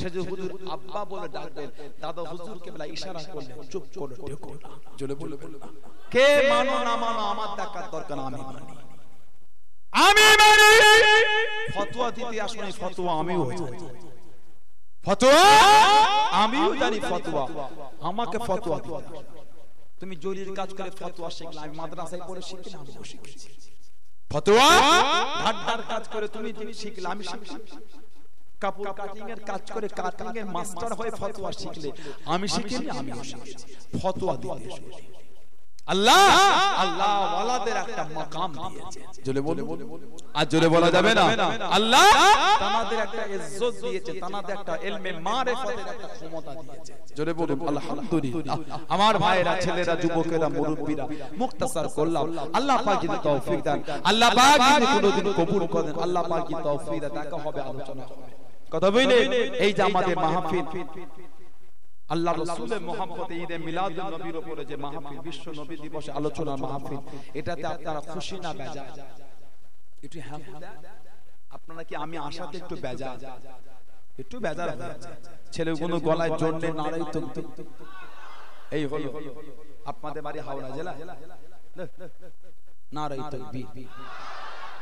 [SPEAKER 3] সেজ হুজুর আব্বা বলে ডাকবেন, দাদা হুজুর কিবলা ইশারা করলেন চুপ করো, টেকো না। জোরে বলবেন না? কে মানো না মানো আমার দেখার দরকার, আমি মানি, আমি মানি। ফতোয়া দিতে আসুন, ফতোয়া আমিও জানি, ফতোয়া আমিও জানি, ফতোয়া আমাকে ফতোয়া দিতে। তুমি জরির কাজ করে ফতোয়া শিখলে, আমি মাদ্রাসায় পড়ে শিখলে, আমি শিখেছি। ফতোয়া ধার কাজ করে তুমি শিখলে, আমি শিখেছি। কাপড় কাটিং এর কাজ করে কাটিং এর মাস্টার হয়ে ফতোয়া শিখলে, আমি শিখিনি, আমিও শিখেছি। ফতোয়া দিতে আল্লাহ আল্লাহ ওয়ালাদের একটা মাকাম দিয়েছে। জোরে বলুন, আজ জোরে বলা যাবে না? আল্লাহ তাদের একটা ইজ্জত দিয়েছে, তাদের একটা ইলমে মারিফতের একটা ক্ষমতা দিয়েছে। জোরে বলুন আলহামদুলিল্লাহ। আমার ভাইরা, ছেলেরা, যুবকেরা, মুরব্বিরা, মুখতাসার করলাম, আল্লাহ পাক যদি তৌফিক দেন, আল্লাহ পাক যদি কোনদিন কবুল করেন, আল্লাহ পাক যদি তৌফিক দেন, দেখা হবে, আলোচনা হবে, কথা বলে এই যে আমাদের মাহফিল আল্লাহ রাসূলের মহব্বতে ঈদে মিলাদুন নবীর উপরে যে মাহফিল, বিশ্ব নবী দিবসে আলোচনার মাহফিল, এটাতে আপনারা খুশি না বেজা? একটু হ্যাঁ আপনারা কি? আমি আশাতে একটু বেজা, একটু বেজার হয়েছে। ছেলেগুলো গলায় জড়লে নাড়াই তো এই হলো। আপনাদের বাড়ি হাওড়া জেলা, নাড়াই তাকবীর।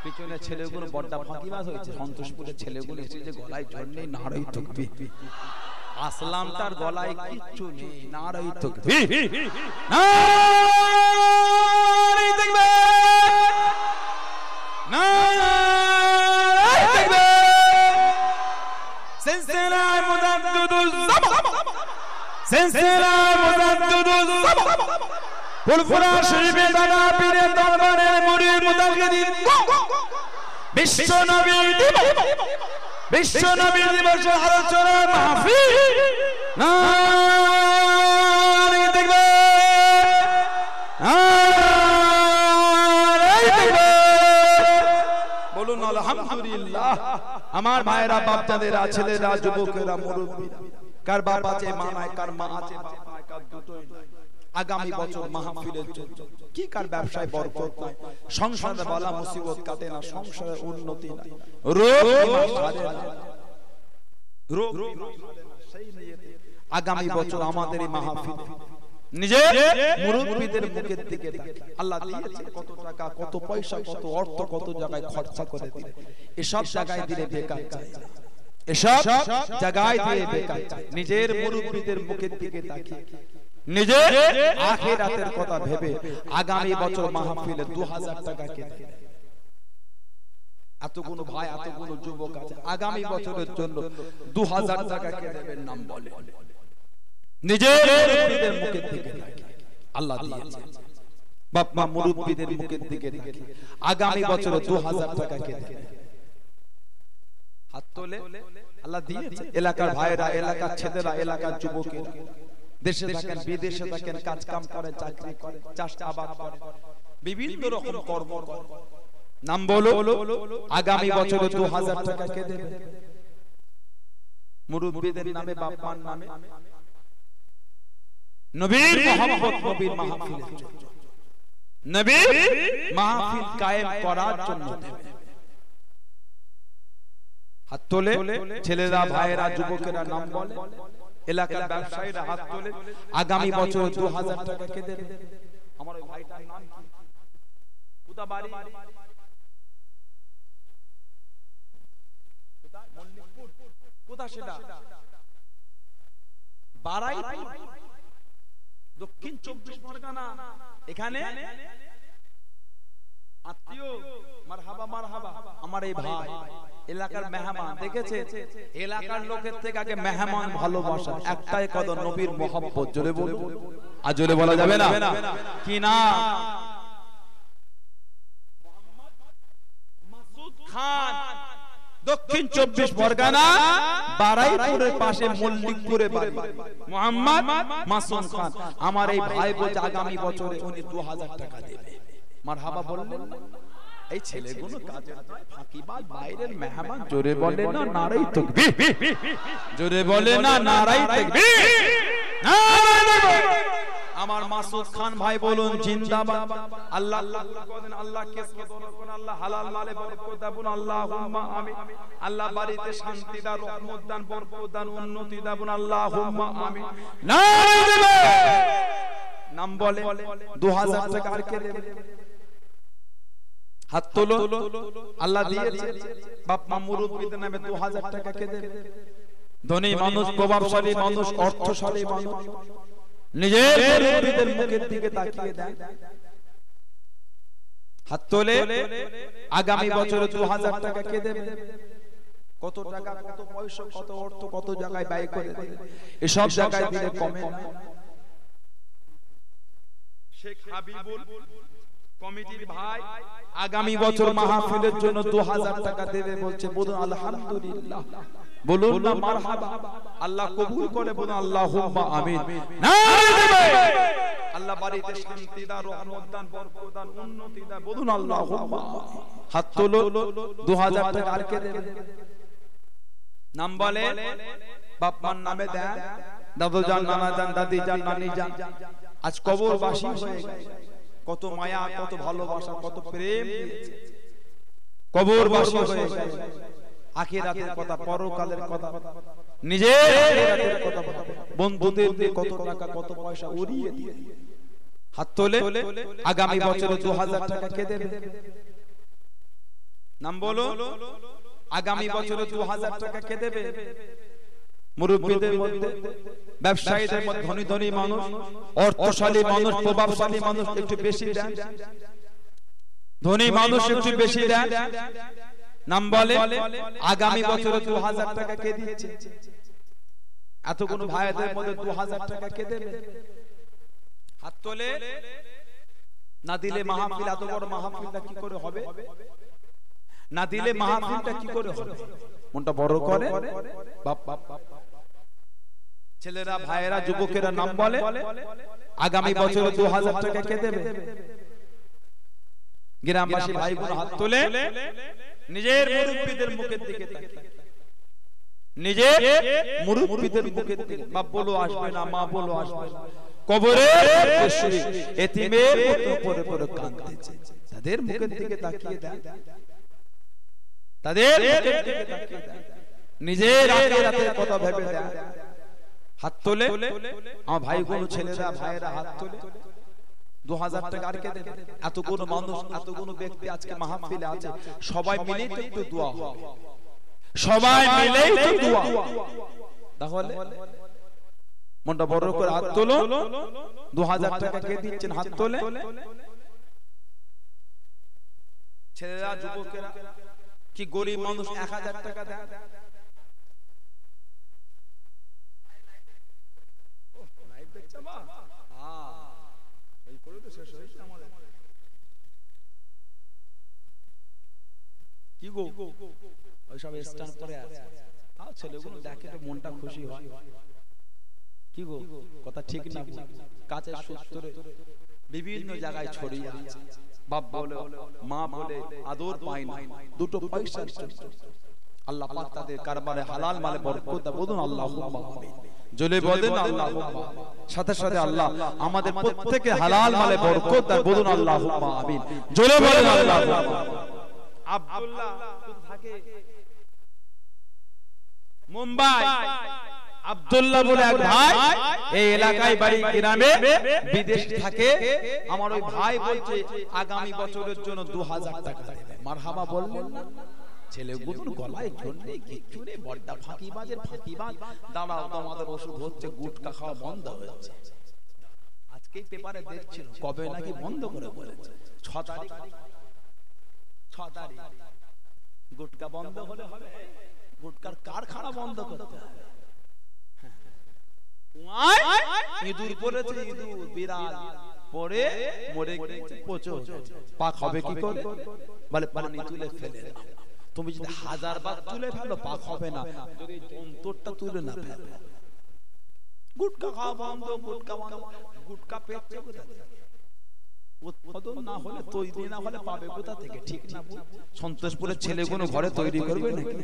[SPEAKER 3] পিছনে ছেলেগুলো বড়টা ফাঁকিবাজ হয়েছে, সন্তোষপুরের ছেলেগুলো এসে যে গলায় জড়লে নাড়াই তাকবীর। আসলাম তার গলায় কিচ্ছু নেই, নারাই তাকবীর, নারাই তাকবীর, নারাই তাকবীর। সিলসিলা মুজাদ্দিদুজ জামান, সিলসিলা মুজাদ্দিদুজ জামান, ফুরফুরা শরীফে দাদা পীরের দরবারের মুরিদ মুতাকিদিন বিশ্ব নবী দিবস, বিশ্ব নবী দিবসের আলোচনা মাহফিল নারী দেখবে, বলুন আলহামদুলিল্লাহ। আমার ভাইরা, বাপদাদেরা, ছেলেরা, যুবকেরা, মুরব্বীরা, কার বাপ আছে মা নাই, কার মা আছে বাপ নাই, কার দুটোই নাই, আগামী বছর মাহফিলের জন্য কি কার ব্যবসায় বরকত নাই, সংসারে বালা মুসিবত কাটে না, সংসারে উন্নতি নাই, রোগ সারে না, রোগ সেই নিয়তে আগামী বছর আমাদের এই মাহফিল নিজে মুরব্বিদের মুখের দিকে তাকিয়ে আল্লাহ দিয়েছে কত টাকা, কত পয়সা, কত অর্থ, কত জায়গায় খরচা করে দিলে, এসব জায়গায় দিলে বেকার যায় না, এসব জায়গায় দিয়ে বেকার যায়। নিজের মুরব্বিদের মুখের দিকে তাকিয়ে নিজে আখিরাতের কথা ভেবে আগামী বছর মাহফিলে 2000 টাকা কেটে এতগুলো ভাই, এতগুলো যুবক আছে, আগামী বছরের জন্য 2000 টাকা কে দেবেন নাম বলে নিজের মুরব্বিদের মুখের দিকে তাকিয়ে আল্লাহ দিয়েছে, বাপ মা মুরব্বিদের মুখের দিকে তাকিয়ে আগামী বছর 2000 টাকা কে দেবেন, হাত তোলে আল্লাহ দিয়েছে। এলাকার ভাইরা, এলাকার ছেলেরা, এলাকার যুবকেরা, দেশে থাকেন বিদেশে থাকেন, কাজ কাম করে, চাকরি করে, চাষাবাদ করে, বিভিন্ন রকম কর্ম করে, নাম বলো, আগামী বছরে 2000 টাকা কে দেবে মুরব্বিদের নামে, বাপ মার নামে, নবীর মোহাম্মদ, নবীর মাহফিলের জন্য, নবীর মাহফিল কায়েম করার জন্য দেবে। হাত তোলে ছেলেরা, ভাইয়েরা, যুবকেরা নাম বলে, এলাকার ব্যবসায়ীরা হাত তোলে, আগামী বছর 2000 টাকা কে দেবে। আমার ওই ভাইটার নাম কি? কোথা বাড়ি? কোথা সেটা? বারাইপুর, দক্ষিণ 24 পরগনা। এখানে আত্মীয়, মারহাবা মারহাবা। আমার এই ভাই এলাকার মেহমান, দেখেছে এলাকার লোকের থেকে আগে মেহমান ভালোবাসা, একটাই কদম নবীর মোহাব্বত। জোরে বলো, আর জোরে বলা যাবে না কি না? মাসুদ খান, দক্ষিণ 24 পরগনা, বারাইপুরের পাশে মল্লিকপুরে বাড়ি। মোহাম্মদ মাসুদ খান আমার এই ভাই বলছে আগামী বছরে উনি 2000 টাকা দেবে। মারহাবা বললেন না? এই ছেলেগুলো কাজের নয়, ফাঁকিবাজ, বাইরের মেহমান। জোরে বলে না নারাই তাকবীর, জোরে বলে না নারাই তাকবীর। আমার মাসুদ খান ভাই বলুন জিন্দাবাদ। আল্লাহ আল্লাহ করেন, আল্লাহ কেসকে বরকত, আল্লাহ হালাল মালে বরকত দেন, আল্লাহুম্মা আমিন। আল্লাহ বাড়িতে শান্তি দান, রহমত দান, বরকত দান, উন্নতি দেন, আল্লাহুম্মা আমিন। নাম বলে 2000 টাকা আর কে দেবে? হাত তোলো, আল্লাহ দিয়েছে। বাপ মা মুরব্বিদের নামে 2000 টাকা কে দেবে? ধনী মানুষ, প্রভাবশালী মানুষ, অর্থশালী মানুষ নিজের মুরব্বিদের মুখের দিকে তাকিয়ে দেন। হাত তোলে, আগামী বছরে 2000 টাকা কে দেবে? কত টাকা, কত পয়সা, কত অর্থ, কত জায়গায় ব্যয় করে দেবে, এসব জায়গায় দিলে কমে না। শেখ হাবিবুল কমিটির ভাই আগামী বছর মাহফিলের জন্য 2000 টাকা দেবে বলছে। বলুন আলহামদুলিল্লাহ, বলুন না মারহাবা। আল্লাহ কবুল করে, বলুন আল্লাহুম্মা আমিন। আল্লাহ বাড়িতে শান্তি দান, রহমত দান, বরকত দান, উন্নতি দান, বলুন আল্লাহুম্মা। হাত তোলো, 2000 টাকা আর কে দেবে? নাম বলে, বাপ মার নামে দেন, দাদু জান, নানা জান, দাদি জান, নানি জান। আজ কবরবাসী হয়ে গেছে, কত মায়া, কত ভালোবাসা, কত প্রেম দিয়েছে, কবরবাসী হয়ে গেছে। আখিরাতের কথা, পরকালের কথা, নিজের আখিরাতের কথা, বন্ধুদের দিয়ে কত টাকা, কত পয়সা উড়িয়ে দিয়ে। হাত তোলে, আগামী বছরে 2000 টাকা কে দেবে? নাম বলো, আগামী বছরে 2000 টাকা কে দেবে? মুরব্বিদের মধ্যে, ব্যবসায়ীদের মধ্যে, ধনী ধনী মানুষ, অর্থশালী মানুষ, প্রভাবশালী মানুষ একটু বেশি দেন, ধনী মানুষ একটু বেশি দেন। নাম বলে, আগামী বছরে 2000 টাকা কে দিচ্ছে? এতগুলো ভাইদের মধ্যে 2000 টাকা কে দেবে? হাত তোলে। না দিলে মাহফিল, এত বড় মাহফিলটা কি করে হবে? না দিলে মাহফিলটা কি করে হবে? মনটা বড় করে বাপ বাপ ছেলেরা ভাইয়েরা যুবকেরা নাম বলে আগামী বছরে 2000 টাকা কে দেবে? গ্রামবাসী ভাই বোন হাত তোলে নিজের মুরব্বিদের মুখের দিকে তাকিয়ে নিজের মুরব্বিদের মুখের দিকে বাপ বলো আসবে না, মা বলো আসবে না, কবরে এতিমের মতো পড়ে পড়ে কাঁদতেছে, তাদের মুখের দিকে তাকিয়ে দেয়, তাদের মুখের দিকে তাকিয়ে দেয়, নিজের আখিরাতের কথা ভেবে দেয়। হাত তোলে আমার ভাইগুলো ছেলেরা ভাইয়েরা হাত তোলে 2000 টাকা আর কে দেবে? এতগুলো মানুষ এতগুলো ব্যক্তি আজকে মাহফিলে আছে, সবাই মিলেই তো একটু দোয়া হবে, সবাই মিলেই তো দোয়া। তাহলে মনটা বড় করে হাত তোলো, 2000 টাকা কে দিচ্ছেন? হাত তোলে ছেলেরা যুবকেরা। কি গরিব মানুষ 1000 টাকা দেয়? কি গো ওইসব স্ট্যান্ড করে আছে, তাও ছেলেগুলো দেখে তো মনটা খুশি হয়। কি গো কথা ঠিক না? কাছে সূত্রে বিভিন্ন জায়গায় ছড়িয়ে আছে, বাপ বলে মা বলে আদর পায় না, দুটো পয়সা আল্লাহ পাক তাদের কারবারে হালাল মালে বরকত দান। বলুন আল্লাহুম্মা আমিন, জলে বলেন আল্লাহুম্মা। সাথে সাথে আল্লাহ আমাদের প্রত্যেককে হালাল মালে বরকত দান। বলুন আল্লাহুম্মা আমিন, জলে বলেন আল্লাহুম্মা। আব্দুল্লাহ থাকে মুম্বাই, আব্দুল্লাহ বলে এক ভাই এই এলাকায় বাড়ি, গ্রামে বিদেশ থাকে। আমার ওই ভাই বলছে আগামী বছরের জন্য 2000 টাকা দেবে। মারহাবা বললেন না? ছেলেগুলোর গলায় ঝন্ডে কিচ্ছু নেই, বড়টা ফাঁকিবাজের ফাঁকিবাজ। দাঁড়াও, তোমাদের ওষুধ হচ্ছে, গুটকা খাওয়া বন্ধ হয়েছে। আজকেই পেপারে দেখছিল কবে নাকি বন্ধ করে বলেছে 6 তারিখ গুটকা বন্ধ হলে হবে, গুটকার কারখানা বন্ধ করতে হবে। ইঁদুর পড়েছে, ইঁদুর বিড়াল পড়ে মরে গেছে, পচে পাক হবে কি করে? বলে পানি তুলে ফেলে দাও। তুমি যদি 1000 বার তুলে ফেলো পাক হবে না, যদি অন্তরটা তুলে না ফেলো। গুটকা খাওয়া বন্ধ, গুটকা বন্ধ। গুটকা পেচ্ছে কোথা থেকে? উৎপাদন না হলে, তৈরি না হলে পাবে কোথা থেকে? ঠিক না? সন্তোষপুরের ছেলেগুলো ঘরে তৈরি করবে নাকি?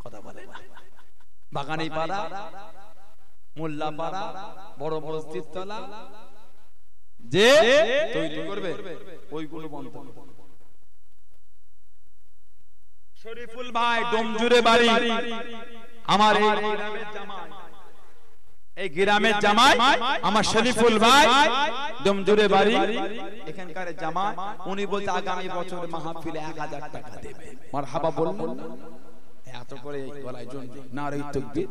[SPEAKER 3] কথা বলে না। বাগানি পাড়া, মোল্লা পাড়া, বড় মসজিদ তলা যে তৈরি করবে ওইগুলো বন্ধ। শরীফুল ভাই ডোমজুরে বাড়ি, আমার এই গ্রামের জামাই আমার শরীফুল ভাই ডোমজুরে বাড়ি, এখানকার জামাই। উনি বলতে আগামী বছর মাহফিলে 1000 টাকা দেবে। মারহাবা বলুন। এত করে গলায় জন নারে তাকবীর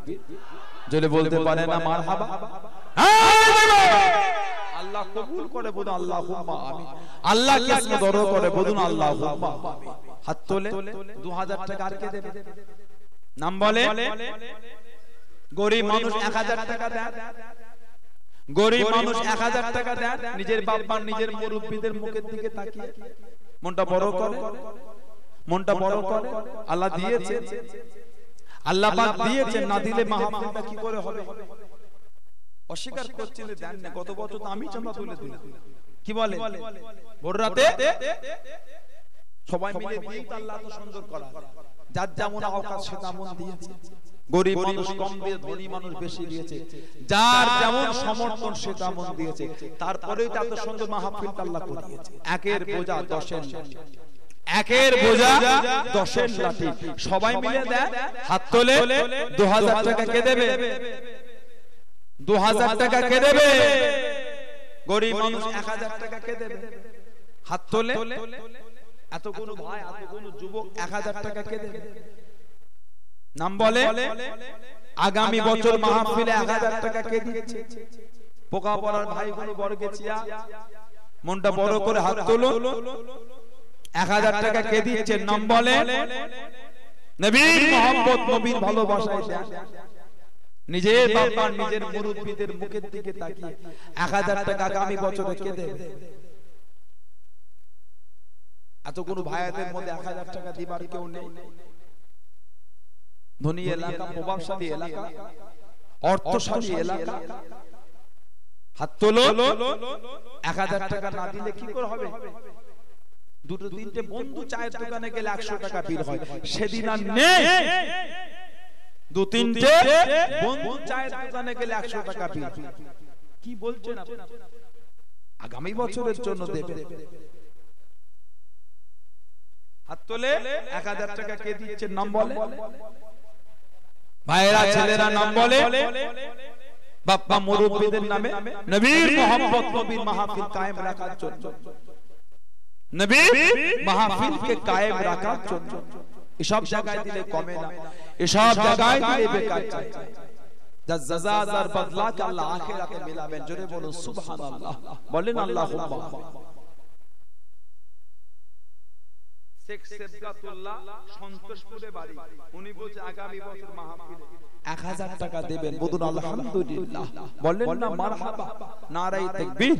[SPEAKER 3] যদি বলতে পারে না মারহাবা, আল্লাহ কবুল করে বলুন আল্লাহুম্মা আমিন। আল্লাহ কিসমত দর করে বলুন আল্লাহুম্মা আমিন। হাত তোলে 2000 টাকা আর কে দেবে? নাম বলে। গরিব মানুষ 1000 টাকা দেয়, গরিব মানুষ 1000 টাকা দেয়, নিজের বাপ মা নিজের মুরব্বিদের মুখের দিকে তাকিয়ে মনটা বড় করে, মনটা বড় করে। আল্লাহ দিয়েছে, আল্লাহ পাক দিয়েছেন, না দিলে মাহফিলটা কি করে হবে? অস্বীকার করছেন, দেন না। গত বছর তো আমি চাঁদা তুলে দিলাম। কি বলে? ভোর রাতে সবাই মিলে দিয়ে আল্লাহ তো সুন্দর করা, যার যেমন আওকাত সে তেমন দিয়েছে। গরিব মানুষ কম দিয়ে, ধনী মানুষ বেশি দিয়েছে, যার যেমন সমর্থন সে তেমন দিয়েছে। তারপরেই তো এত সুন্দর মাহফিলটা আল্লাহ করিয়েছে। একের বোঝা 10-এর, একের বোঝা 10-এর লাঠি সবাই মিলে দেয়। হাত তোলে 2000 টাকা কে দেবে? 2000 টাকা কে দেবে? গরিব মানুষ 1000 টাকা কে দেবে? হাত তোলে। এতগুলো ভাই, এতগুলো যুবক 1000 টাকা কে দেবে? নাম বলে। আগামী বছর মাহফিলে 1000 টাকা কে দিচ্ছে? পোকা পড়ার ভাইগুলো বর্গেছিয়া মনটা বড় করে হাত তোলো। 1000 টাকা কে দিচ্ছে? নাম বলে। নবীর মহব্বত, নবীর ভালোবাসায় দেন। নিজের বাবা নিজের মুরব্বিদের মুখের দিকে তাকিয়ে 1000 টাকা আগামী বছরে কে দেবে? এত কোন ভাইয়াদের মধ্যে 1000 টাকা দিবার কেউ নেই? ধনী এলাকা, প্রভাবশালী এলাকা, অর্থশালী এলাকা, হাত তোলো। 1000 টাকা না দিলে কি করে হবে? দুটো তিনটে বন্ধু চায়ের দোকানে গেলে 100 টাকা বিল হয়, সেদিন আর নেই। দু তিনটে বন্ধু চায়ের দোকানে গেলে 100 টাকা বিল। কি বলছেন আপনি? আগামী বছরের জন্য দেবেন। হাত তোলে। 1000 টাকা কে দিচ্ছে? নাম বলে ভাইরা, ছেলেরা নাম বলে। বাপ্পা মুরব্বিদের নামে নবীর মোহাম্মত, নবীর মাহফিল কায়েম রাখার জন্য, নবীর মাহফিলকে কায়েম রাখার জন্য। এসব জায়গায় দিলে কমে না, এসব জায়গায় দিলে বেকার যায়। যা জাযা আর বদলা কে আল্লাহ আখিরাতে মিলাবেন। জোরে বলুন সুবহানাল্লাহ, বলেন আল্লাহুম্মা। শেখ সেবগাতুল্লাহ সন্তোষপুরে বাড়ি, উনি বলছে আগামী বছর মাহফিলে 1000 টাকা দেবেন। বলুন আলহামদুলিল্লাহ, বলেন না মারহাবা, নারায়ে তাকবীর।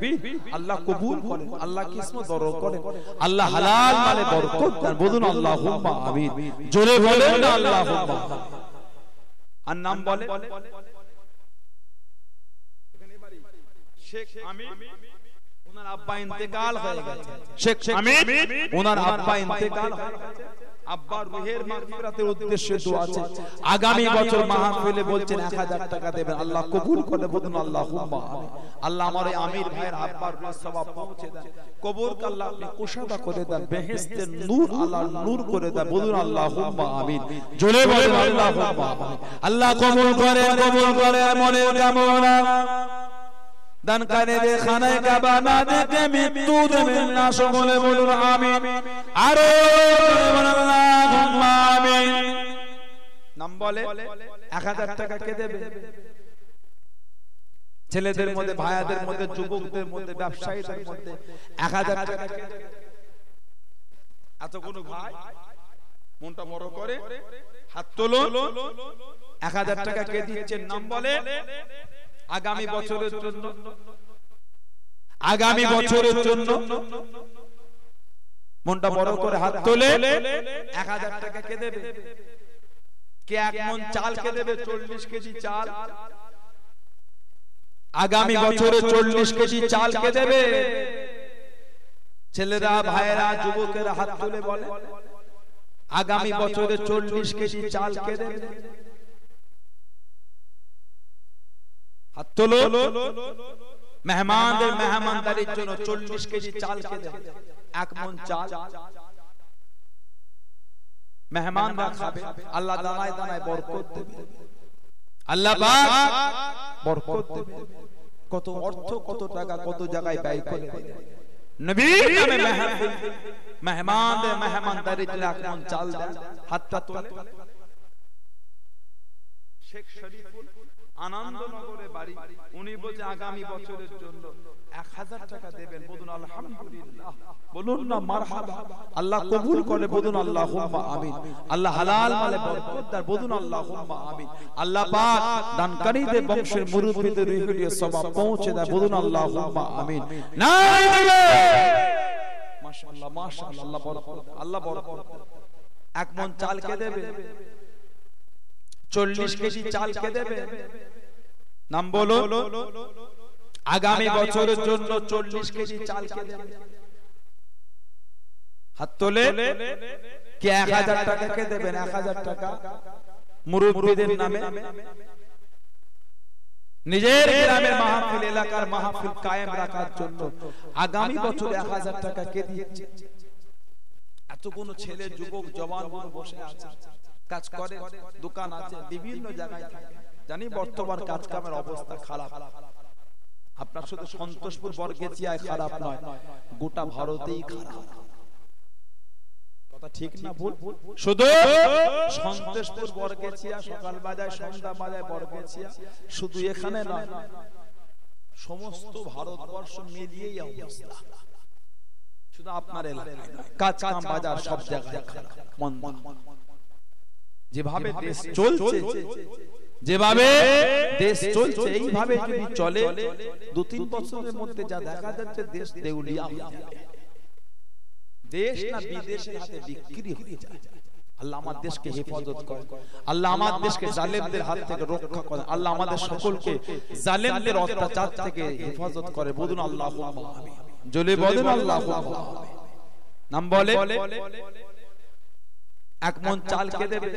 [SPEAKER 3] আল্লাহ কবুল করেন, আল্লাহ কিসমত বড় করেন, আল্লাহ হালাল মালে বরকত দেন। বলুন আল্লাহুম্মা আমিন। জোরে বলেন না আল্লাহুম্মা। আর নাম বলে এখানে বাড়ি শেখ আমিন, ওনার আব্বা ইন্তেকাল হয়ে গেছে। শেখ আমিন, ওনার আব্বা ইন্তেকাল হয়ে গেছে। আব্বার রুহের মাগফিরাতের উদ্দেশ্যে দোয়া আছে। আগামী বছর মাহফিলে বলছেন 1000 টাকা দেবেন। আল্লাহ কবুল করে। বলুন আল্লাহুম্মা আমিন। আল্লাহ আমার এই আমির ভাইয়ের আব্বার রুহের সওয়াব পৌঁছে দেন, কবরকে আল্লাহ আপনি কুশাদা করে দেন, বেহেশতের নূর আল্লাহ নূর করে দেন। বলুন আল্লাহুম্মা আমিন। জোরে বলেন আল্লাহুম্মা আমিন। আল্লাহ কবুল করে, কবুল করে মনের কামনা দান করে দে, খানায় কাবা না দেখে মৃত্যু দেবেন না। সকলে বলুন আমিন। আরো আল্লাহুম্মা আমিন। নাম বলে 1000 টাকা কে দেবে? ছেলেদের মধ্যে, ভাইয়াদের মধ্যে, যুবকদের মধ্যে, ব্যবসায়ীদের মধ্যে 1000 টাকা কে দেবে? এত কোন ভাই মনটা বড় করে হাত তোলো। 1000 টাকা কে দিচ্ছেন? নাম বলে। আগামী বছরের জন্য, আগামী বছরের জন্য মনটা বড় করে হাত তোলে। 1000 টাকা কে দেবে? কে 1 মণ চাল কে দেবে? 40 কেজি চাল। আগামী বছরে 40 কেজি চাল কে দেবে? ছেলেরা, ভাইয়েরা, যুবকেরা হাত তুলে বলে আগামী বছরে 40 কেজি চাল কে দেবে? হাত তোলো। মেহমানদের মেহমানদারির জন্য 40 কেজি চাল কে দেবে? 1 মণ চাল মেহমানরা খাবে, আল্লাহ দানায় দানায় বরকত দেবে, আল্লাহ পাক বরকত দেবে। কত অর্থ, কত টাকা, কত জায়গায় ব্যয় করে নবীর নামে মাহফিল, মেহমানদের মেহমানদারির জন্য 1 মণ চাল দেন। হাতটা তোলে। শেখ শরীফুল আনন্দনগরে বাড়ি, উনি বলছে আগামী বছরের জন্য 1000 টাকা দেবেন। বলুন আলহামদুলিল্লাহ, বলুন না মারহাবা। আল্লাহ কবুল করে। বলুন আল্লাহুম্মা আমিন। আল্লাহ হালাল মালে বরকত দেন। বলুন আল্লাহুম্মা আমিন। আল্লাহ পাক দানকারীদের বংশের মুরব্বিদের রুহে সওয়াব পৌঁছে দেয়। বলুন আল্লাহুম্মা আমিন। মাশাআল্লাহ, মাশাআল্লাহ, আল্লাহ বরকত, আল্লাহ বরকত। 1 মণ চাল কে দেবে? 40 কেজি চাল কে দেবে? নাম বলো। আগামী বছরের জন্য 40 কেজি চাল কে দেবে? হাত তোলে। কে 1000 টাকা কে দেবেন? 1000 টাকা মুরব্বিদের নামে নিজের গ্রামের মাহফিল, এলাকার মাহফিল কায়েম রাখার জন্য আগামী বছরে 1000 টাকা কে দিচ্ছে? এত কোন ছেলে, যুবক, জওয়ান বসে আছে, কাজ করে, দোকান আছে, বিভিন্ন জায়গায় থাকে। জানি বর্তমান কাজ কামের অবস্থা খারাপ। আপনার শুধু সন্তোষপুর বরগেছিয়ায় খারাপ নয়, গোটা ভারতেই খারাপ। কথা ঠিক না ভুল? শুধু সন্তোষপুর বরগেছিয়া, সকাল বাজায়, সন্ধ্যা বাজায় বরগেছিয়া, শুধু এখানে নয়, সমস্ত ভারতবর্ষ মিলিয়েই অবস্থা। শুধু আপনার এলাকায় কাজ কাম বাজার সব জায়গায় খারাপ, মন্দা। যেভাবে দেশ চলছে, যেভাবে দেশ চলছে, এইভাবে যদি চলে 2-3 বছরের মধ্যে যা দেখা যাচ্ছে, দেশ দেউলিয়া হয়ে যাবে। দেশ না বিদেশের হাতে বিক্রি হয়ে যায়। আল্লাহ আমার দেশকে হেফাজত করেন, আল্লাহ আমার দেশকে জালেমদের হাত থেকে রক্ষা করেন, আল্লাহ আমাদের সকলকে জালেমদের অত্যাচার থেকে হেফাজত করে। বলুন আল্লাহুম্মা আমিন। জোরে বলুন আল্লাহুম্মা আমিন। নাম বলে এক মন চাল কে দেবে?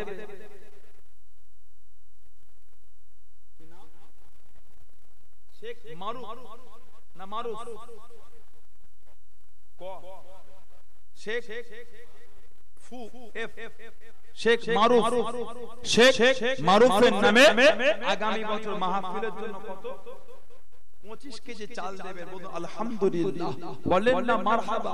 [SPEAKER 3] শেখ মারুফ না মারুফ? ক শেখ ফু এফ শেখ মারুফ। শেখ মারুফের নামে আগামী বছর মাহফিলের জন্য কত 25 কেজি চাল দেবে। বলুন আলহামদুলিল্লাহ, বলেন না মারহাবা।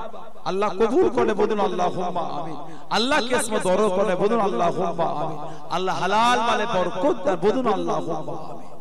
[SPEAKER 3] আল্লাহ কবুল করে, বলুন আল্লাহুম্মা আমিন। আল্লাহ কে ইসমে দরদ করে, বলুন আল্লাহুম্মা আমিন। আল্লাহ হালাল মালে বরকত দেন, বলুন আল্লাহুম্মা আমিন।